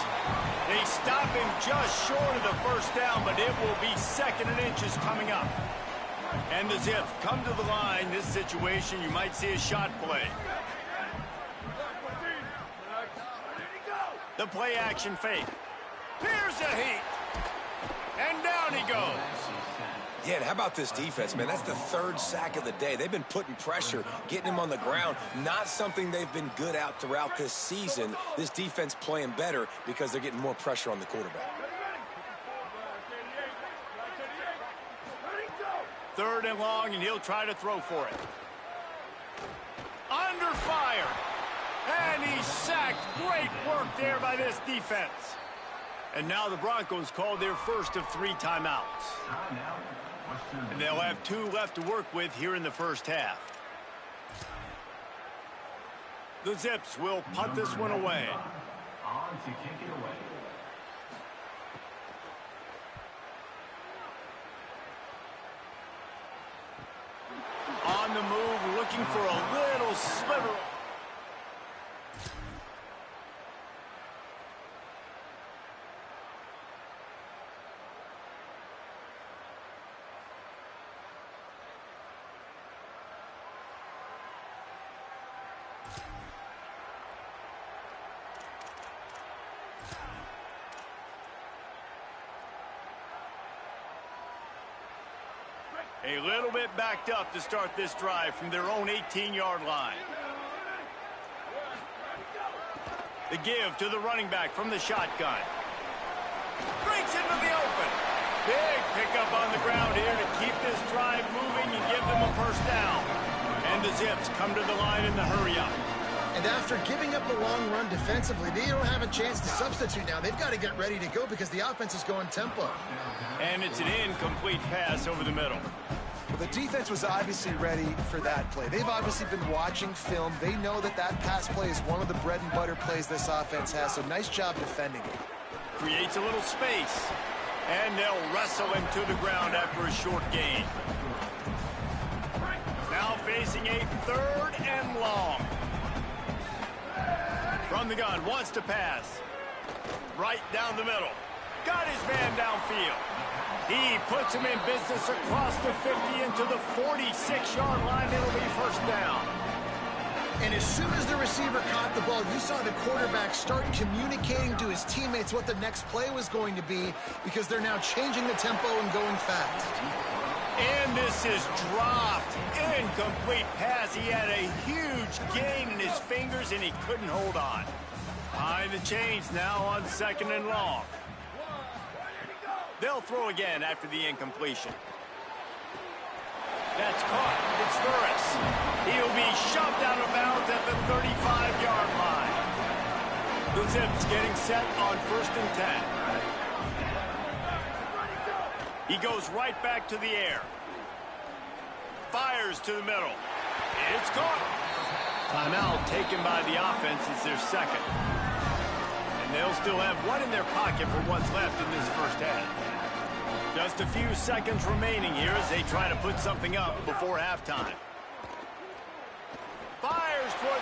They stop him just short of the first down, but it will be second and inches coming up. And the Zips come to the line. This situation, you might see a shot play. The play action fake. Here's a heat. And down he goes. Yeah, and how about this defense, man? That's the third sack of the day. They've been putting pressure, getting him on the ground. Not something they've been good at throughout this season. This defense playing better because they're getting more pressure on the quarterback. Third and long, and he'll try to throw for it. Under fire. And he's sacked. Great work there by this defense. And now the Broncos call their first of 3 timeouts. And they'll have 2 left to work with here in the first half. The Zips will punt this one away. On to kick it away. On the move, looking for a little sliver. A little bit backed up to start this drive from their own 18-yard line. The give to the running back from the shotgun. Breaks into the open. Big pickup on the ground here to keep this drive moving and give them a first down. And the Zips come to the line in the hurry-up. And after giving up the long run defensively, they don't have a chance to substitute now. They've got to get ready to go because the offense is going tempo. And it's an incomplete pass over the middle. Well, the defense was obviously ready for that play. They've obviously been watching film. They know that that pass play is one of the bread and butter plays this offense has, so nice job defending it. Creates a little space, and they'll wrestle him to the ground after a short gain. Now facing a third and long. From the gun, wants to pass. Right down the middle. Got his man downfield. He puts him in business across the 50 into the 46-yard line. It'll be first down. And as soon as the receiver caught the ball, you saw the quarterback start communicating to his teammates what the next play was going to be, because they're now changing the tempo and going fast. And this is dropped. Incomplete pass. He had a huge gain in his fingers, and he couldn't hold on. Behind the chains now on 2nd and long. They'll throw again after the incompletion. That's caught. It's Thuris. He'll be shoved out of bounds at the 35-yard line. The Zips getting set on 1st and 10. He goes right back to the air. Fires to the middle. It's caught. Timeout taken by the offense. It's their second. And they'll still have one in their pocket for what's left in this first half. Just a few seconds remaining here as they try to put something up before halftime. Fires toward...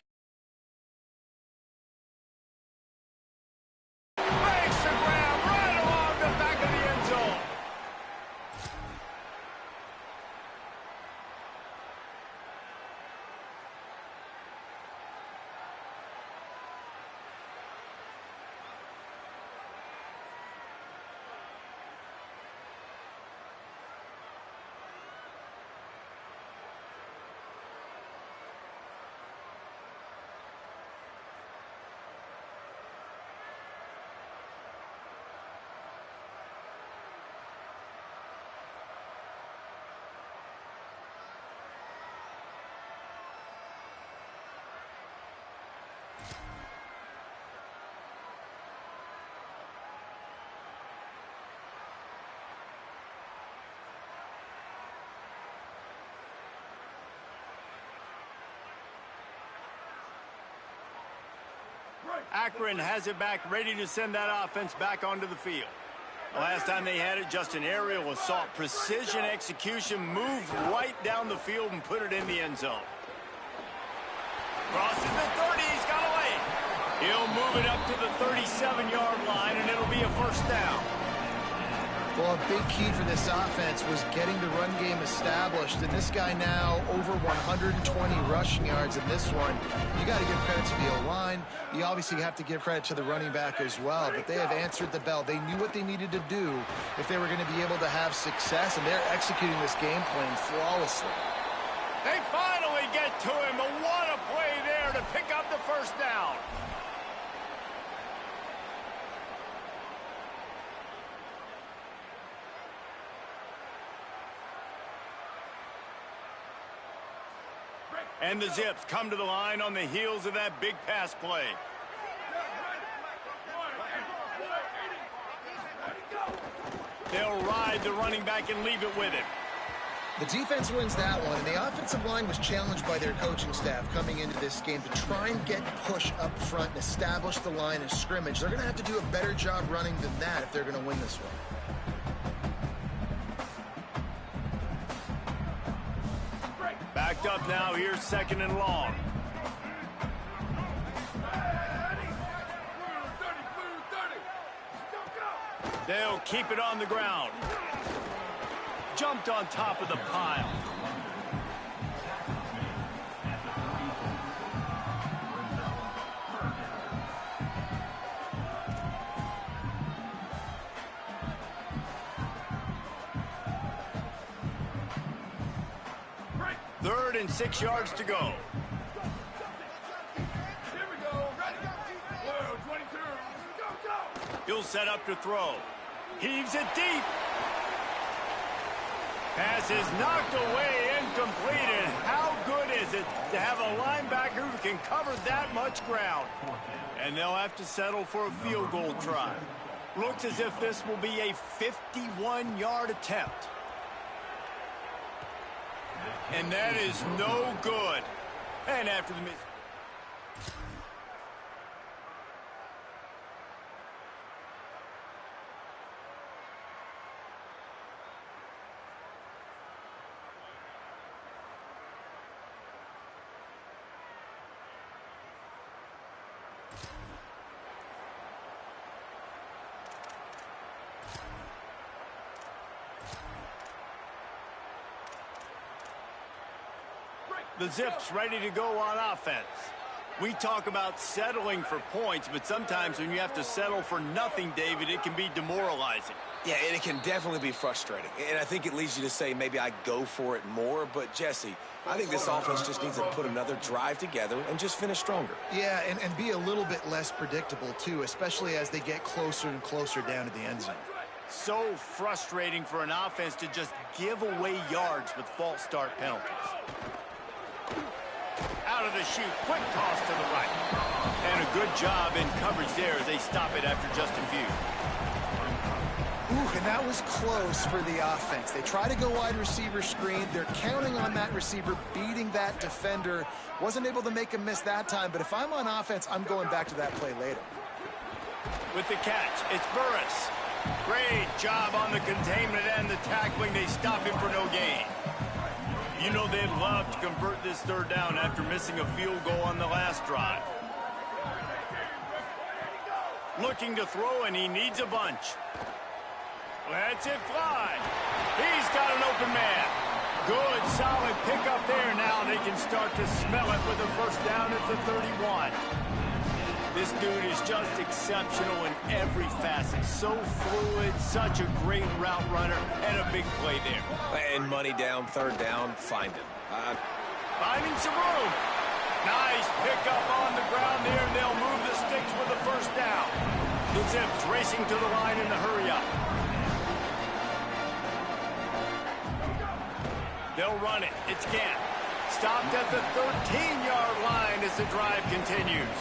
Makes the grab right along the back of the end zone. Akron has it back, ready to send that offense back onto the field. The last time they had it, just an aerial assault. Precision execution, moved right down the field and put it in the end zone. Crosses the 30, he's got away. He'll move it up to the 37-yard line, and it'll be a first down. Well, a big key for this offense was getting the run game established, and this guy now over 120 rushing yards in this one. You got to give credit to the O-line. You obviously have to give credit to the running back as well, but they have answered the bell. They knew what they needed to do if they were going to be able to have success, and they're executing this game plan flawlessly. They finally get to him, but what a play there to pick up the first down. And the Zips come to the line on the heels of that big pass play. They'll ride the running back and leave it with him. The defense wins that one, and the offensive line was challenged by their coaching staff coming into this game to try and get push up front and establish the line of scrimmage. They're going to have to do a better job running than that if they're going to win this one. Backed up now, here's 2nd and long. They'll keep it on the ground. Jumped on top of the pile. Third and 6 yards to go. Here we go. Ready? Whoa, 22. Go, go. He'll set up to throw. Heaves it deep. Pass is knocked away, incomplete. And how good is it to have a linebacker who can cover that much ground? And they'll have to settle for a field goal try. Looks as if this will be a 51-yard attempt. And that is no good. And after the miss. The Zips ready to go on offense. We talk about settling for points, but sometimes when you have to settle for nothing, David, it can be demoralizing. Yeah, and it can definitely be frustrating. And I think it leads you to say maybe I go for it more. But, Jesse, I think this offense just needs to put another drive together and just finish stronger. Yeah, and be a little bit less predictable, too, especially as they get closer and closer down to the end zone. So frustrating for an offense to just give away yards with false start penalties. Out of the chute, quick toss to the right. And a good job in coverage there as they stop it after just a few. Ooh, and that was close for the offense. They try to go wide receiver screen. They're counting on that receiver beating that defender. Wasn't able to make him miss that time, but if I'm on offense, I'm going back to that play later. With the catch, it's Burris. Great job on the containment and the tackling. They stop him for no gain. You know they'd love to convert this third down after missing a field goal on the last drive. Looking to throw, and he needs a bunch. Lets it fly. He's got an open man. Good, solid pickup there. Now they can start to smell it with a first down at the 31. This dude is just exceptional in every facet. So fluid, such a great route runner, and a big play there. And money down, third down, find him. Finding some room. Nice pickup on the ground there, and they'll move the sticks with the first down. The Zips racing to the line in the hurry-up. They'll run it. It's Gant. Stopped at the 13-yard line as the drive continues.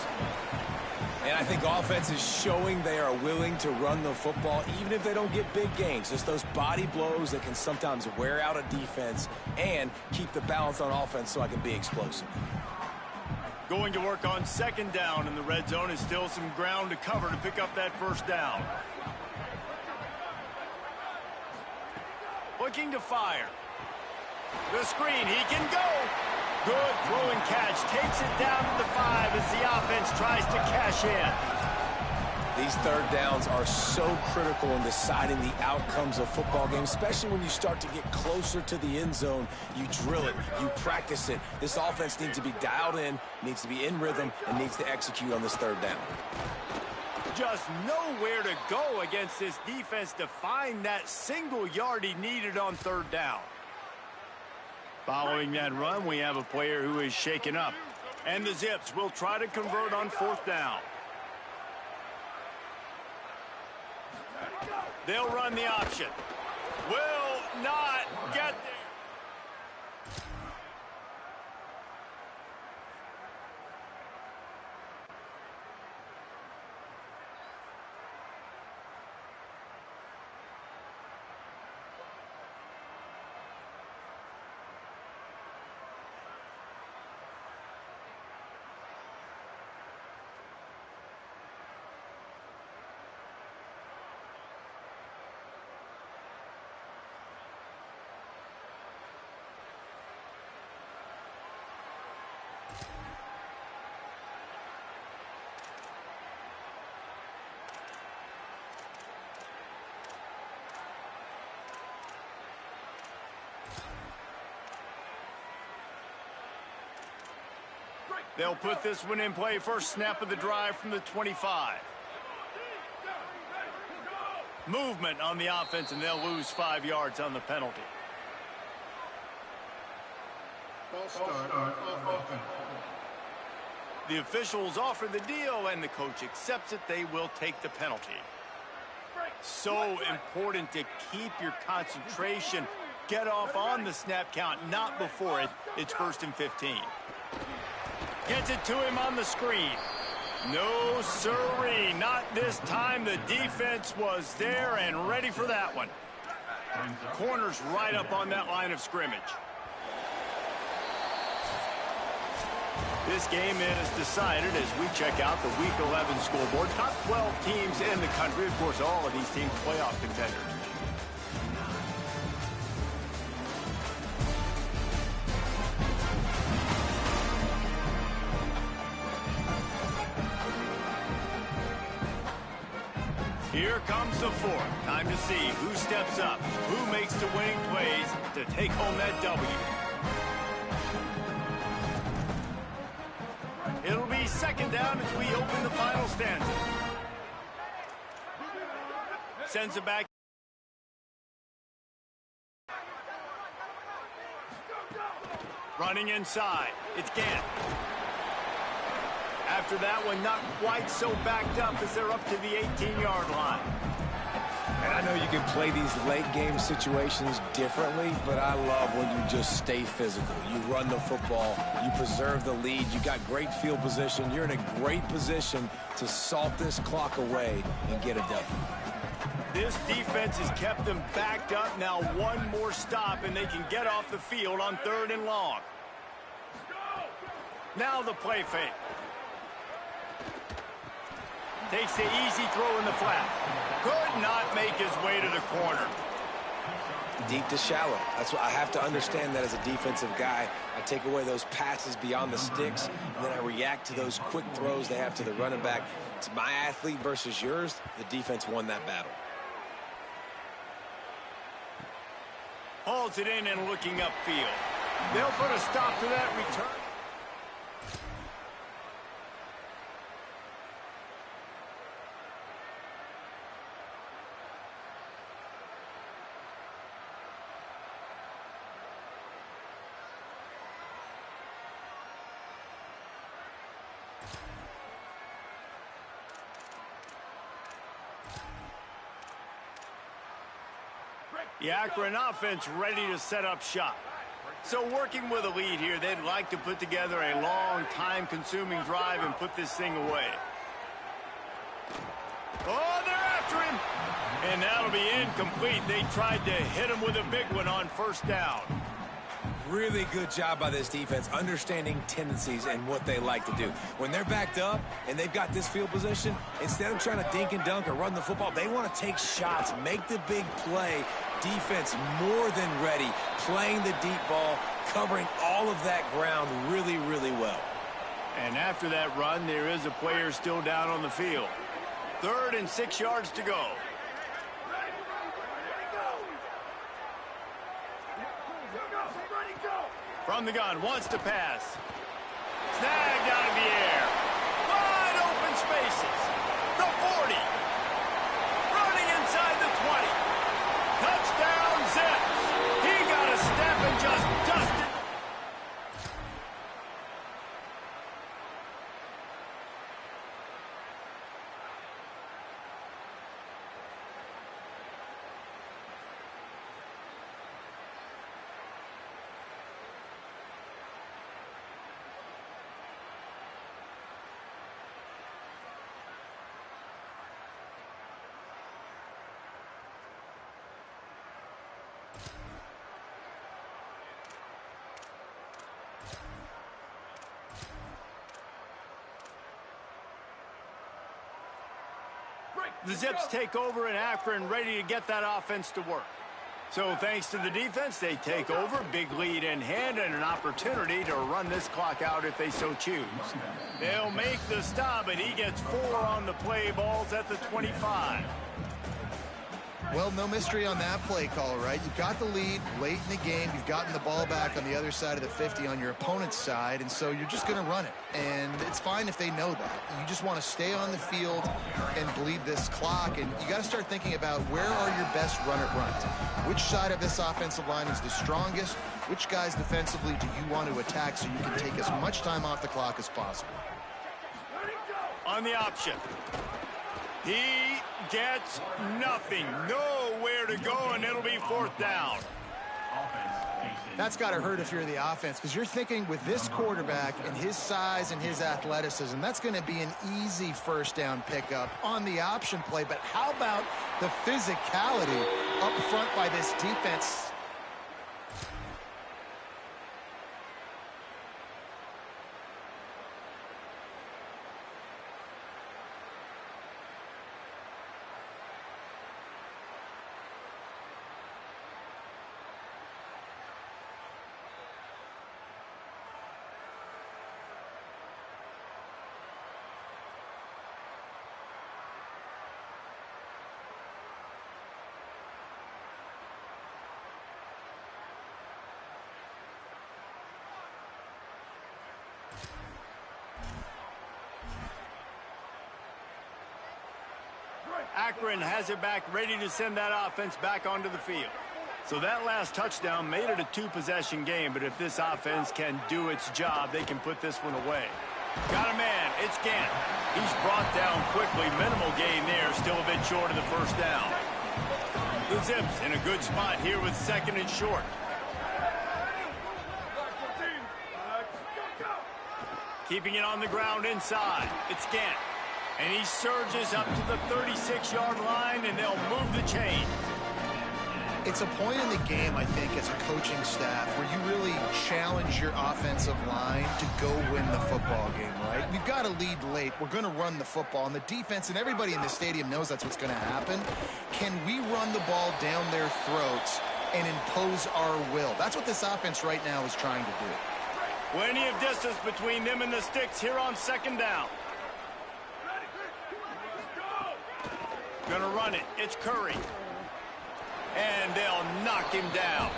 And I think offense is showing they are willing to run the football, even if they don't get big gains. Just those body blows that can sometimes wear out a defense and keep the balance on offense so I can be explosive. Going to work on second down in the red zone is still some ground to cover to pick up that first down. Looking to fire. The screen, he can go. Good throw and catch. Takes it down to the 5 as the offense tries to cash in. These third downs are so critical in deciding the outcomes of football games, especially when you start to get closer to the end zone. You drill it. You practice it. This offense needs to be dialed in, needs to be in rhythm, and needs to execute on this third down. Just nowhere to go against this defense to find that single yard he needed on third down. Following that run, we have a player who is shaken up. And the Zips will try to convert on fourth down. They'll run the option. Will not get there. They'll put this one in play. First snap of the drive from the 25. Movement on the offense, and they'll lose 5 yards on the penalty. The officials offer the deal, and the coach accepts it. They will take the penalty. So important to keep your concentration. Get off on the snap count, not before it. It's 1st and 15. Gets it to him on the screen. No siree, not this time. The defense was there and ready for that one. Corner's right up on that line of scrimmage. This game is decided as we check out the Week 11 scoreboard. Top 12 teams in the country. Of course, all of these teams playoff contenders. Here comes the fourth. Time to see who steps up, who makes the winning plays to take home that W. be second down as we open the final stanza. Sends it back. Running inside. It's Gant. After that one, not quite so backed up as they're up to the 18-yard line. And I know you can play these late-game situations differently, but I love when you just stay physical. You run the football, you preserve the lead, you got great field position. You're in a great position to salt this clock away and get a W. This defense has kept them backed up. Now one more stop, and they can get off the field on 3rd and long. Now the play fake. Takes the easy throw in the flat. Could not make his way to the corner. Deep to shallow. That's what I have to understand that as a defensive guy. I take away those passes beyond the sticks, and then I react to those quick throws they have to the running back. It's my athlete versus yours. The defense won that battle. Hauls it in and looking upfield. They'll put a stop to that return. The Akron offense ready to set up shop. So working with a lead here, they'd like to put together a long, time-consuming drive and put this thing away. Oh, they're after him! And that'll be incomplete. They tried to hit him with a big one on 1st down. Really good job by this defense, understanding tendencies and what they like to do. When they're backed up and they've got this field position, instead of trying to dink and dunk or run the football, they want to take shots, make the big play. Defense more than ready, playing the deep ball, covering all of that ground really, really well. And after that run, there is a player still down on the field. 3rd and 6 yards to go. From the gun, wants to pass. Snagged out of the air. Wide open spaces. The 40. Running inside the 20. Touchdown, Zips. He got a step and just dusted. The Zips take over in Akron, ready to get that offense to work. So thanks to the defense, they take over, big lead in hand, and an opportunity to run this clock out if they so choose. They'll make the stop, and he gets 4 on the play, balls at the 25. Well, no mystery on that play call, right? You've got the lead late in the game. You've gotten the ball back on the other side of the 50 on your opponent's side, and so you're just going to run it. And it's fine if they know that. You just want to stay on the field and bleed this clock, and you got to start thinking about where are your best run-it-runs. Which side of this offensive line is the strongest? Which guys defensively do you want to attack so you can take as much time off the clock as possible? On the option. He gets nothing. Nowhere to go, and it'll be 4th down. That's got to hurt if you're the offense, because you're thinking with this quarterback and his size and his athleticism, that's going to be an easy 1st down pickup on the option play. But how about the physicality up front by this defense? Akron has it back, ready to send that offense back onto the field. So that last touchdown made it a two-possession game, but if this offense can do its job, they can put this one away. Got a man. It's Gant. He's brought down quickly. Minimal gain there. Still a bit short of the first down. The Zips in a good spot here with second and short. Keeping it on the ground inside. It's Gant. And he surges up to the 36-yard line, and they'll move the chain. It's a point in the game, I think, as a coaching staff where you really challenge your offensive line to go win the football game, right? We've got to lead late. We're going to run the football. And the defense and everybody in the stadium knows that's what's going to happen. Can we run the ball down their throats and impose our will? That's what this offense right now is trying to do. Plenty of distance between them and the sticks here on second down. Gonna run it. It's Curry. And they'll knock him down.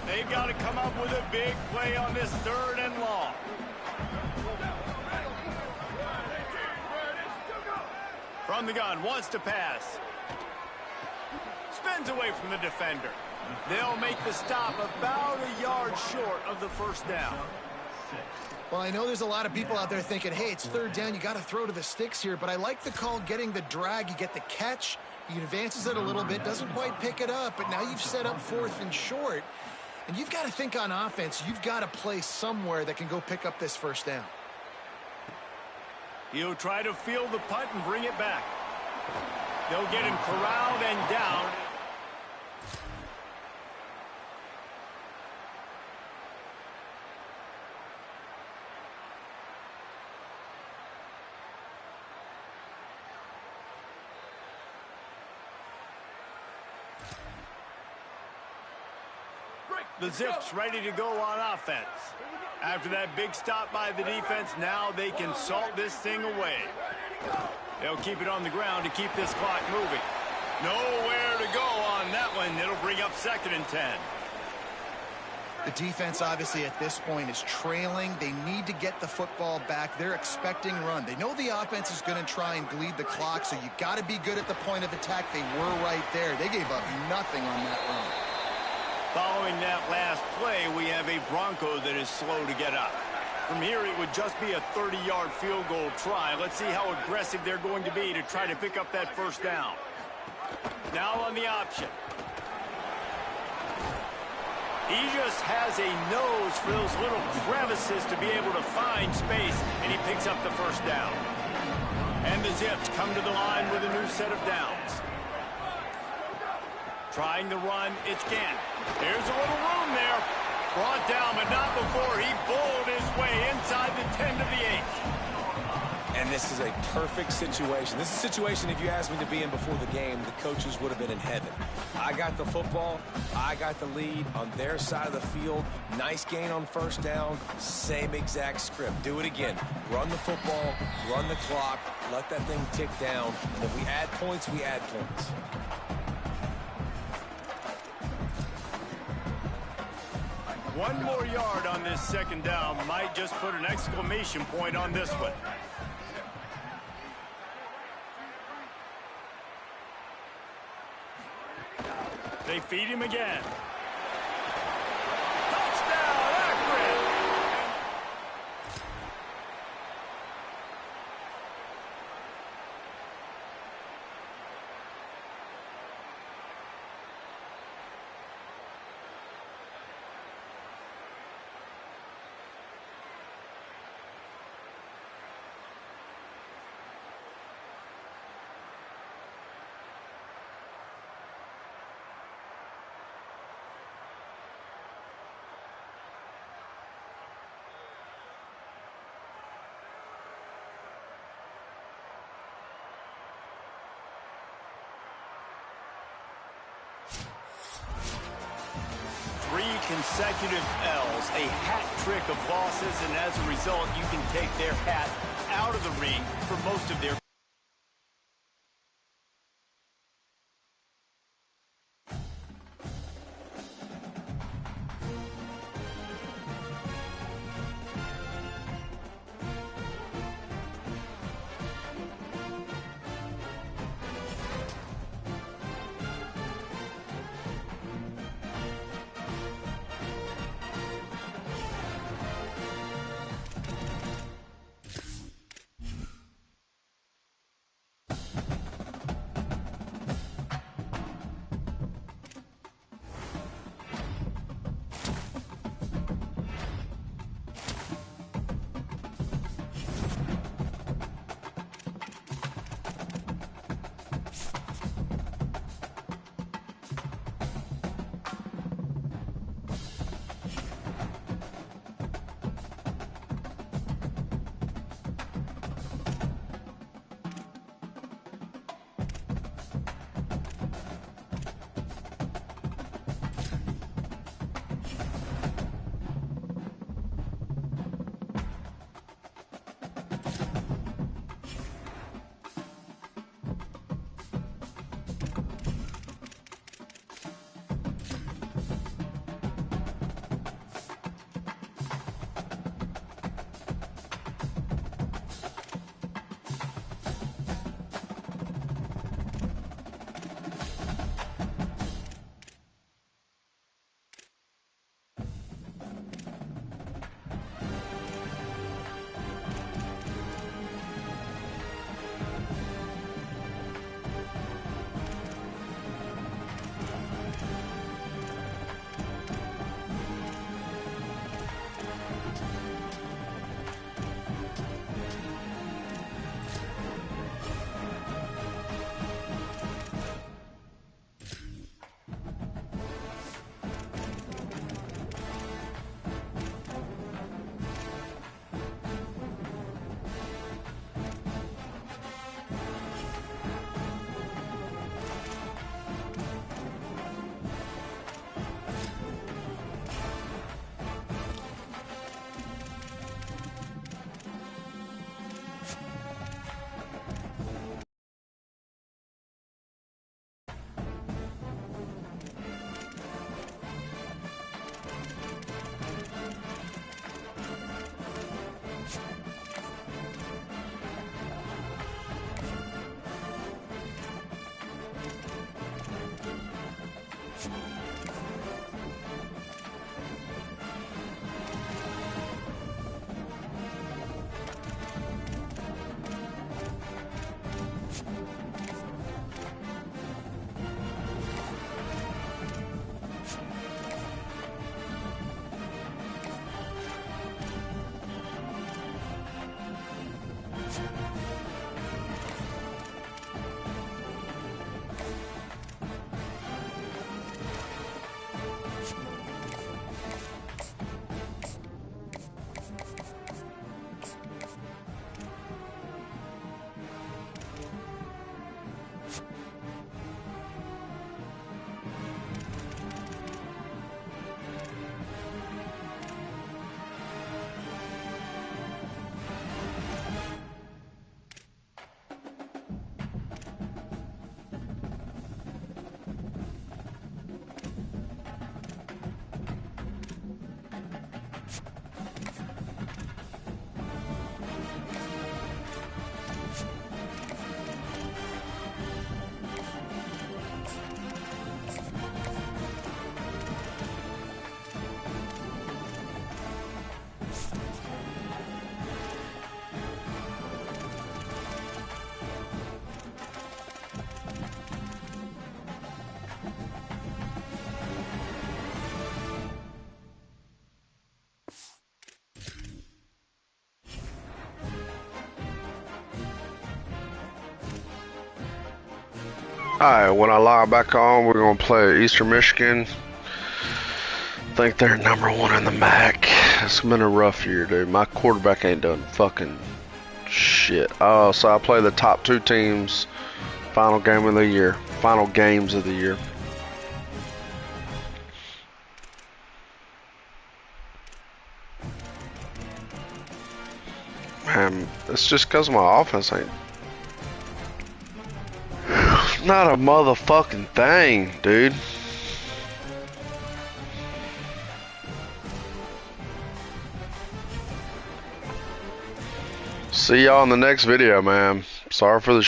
They've got to come up with a big play on this third and long. From the gun, wants to pass. Spins away from the defender. They'll make the stop about a yard short of the first down. Well, I know there's a lot of people out there thinking, hey, it's third down, you got to throw to the sticks here, but I like the call getting the drag. You get the catch, he advances it a little bit, doesn't quite pick it up, but now you've set up fourth and short, and you've got to think on offense, you've got to play somewhere that can go pick up this first down. He'll try to field the punt and bring it back. They'll get him corralled and down. The Zips ready to go on offense. After that big stop by the defense, now they can salt this thing away. They'll keep it on the ground to keep this clock moving. Nowhere to go on that one. It'll bring up second and 10. The defense, obviously, at this point is trailing. They need to get the football back. They're expecting run. They know the offense is going to try and bleed the clock, so you got to be good at the point of attack. They were right there. They gave up nothing on that run. Following that last play, we have a Bronco that is slow to get up. From here, it would just be a 30-yard field goal try. Let's see how aggressive they're going to be to try to pick up that first down. Now on the option. He just has a nose for those little crevices to be able to find space, and he picks up the first down. And the Zips come to the line with a new set of downs. Trying to run, it's Gant. There's a little room there. Brought down, but not before he bowled his way inside the 10 to the 8. And this is a perfect situation. This is a situation, if you asked me to be in before the game, the coaches would have been in heaven. I got the football. I got the lead on their side of the field. Nice gain on first down. Same exact script. Do it again. Run the football, run the clock, let that thing tick down. And if we add points, we add points. One more yard on this second down might just put an exclamation point on this one. They feed him again. Touchdown, Akron! Consecutive L's, a hat trick of losses, and as a result, you can take their hat out of the ring for most of their Alright, when I log back on, we're going to play Eastern Michigan. I think they're #1 in the MAC. It's been a rough year, dude. My quarterback ain't done fucking shit. Oh, so I play the top 2 teams. Final game of the year. Final games of the year. Man, it's just because my offense ain't not a motherfucking thing, dude. See y'all in the next video, man. Sorry for the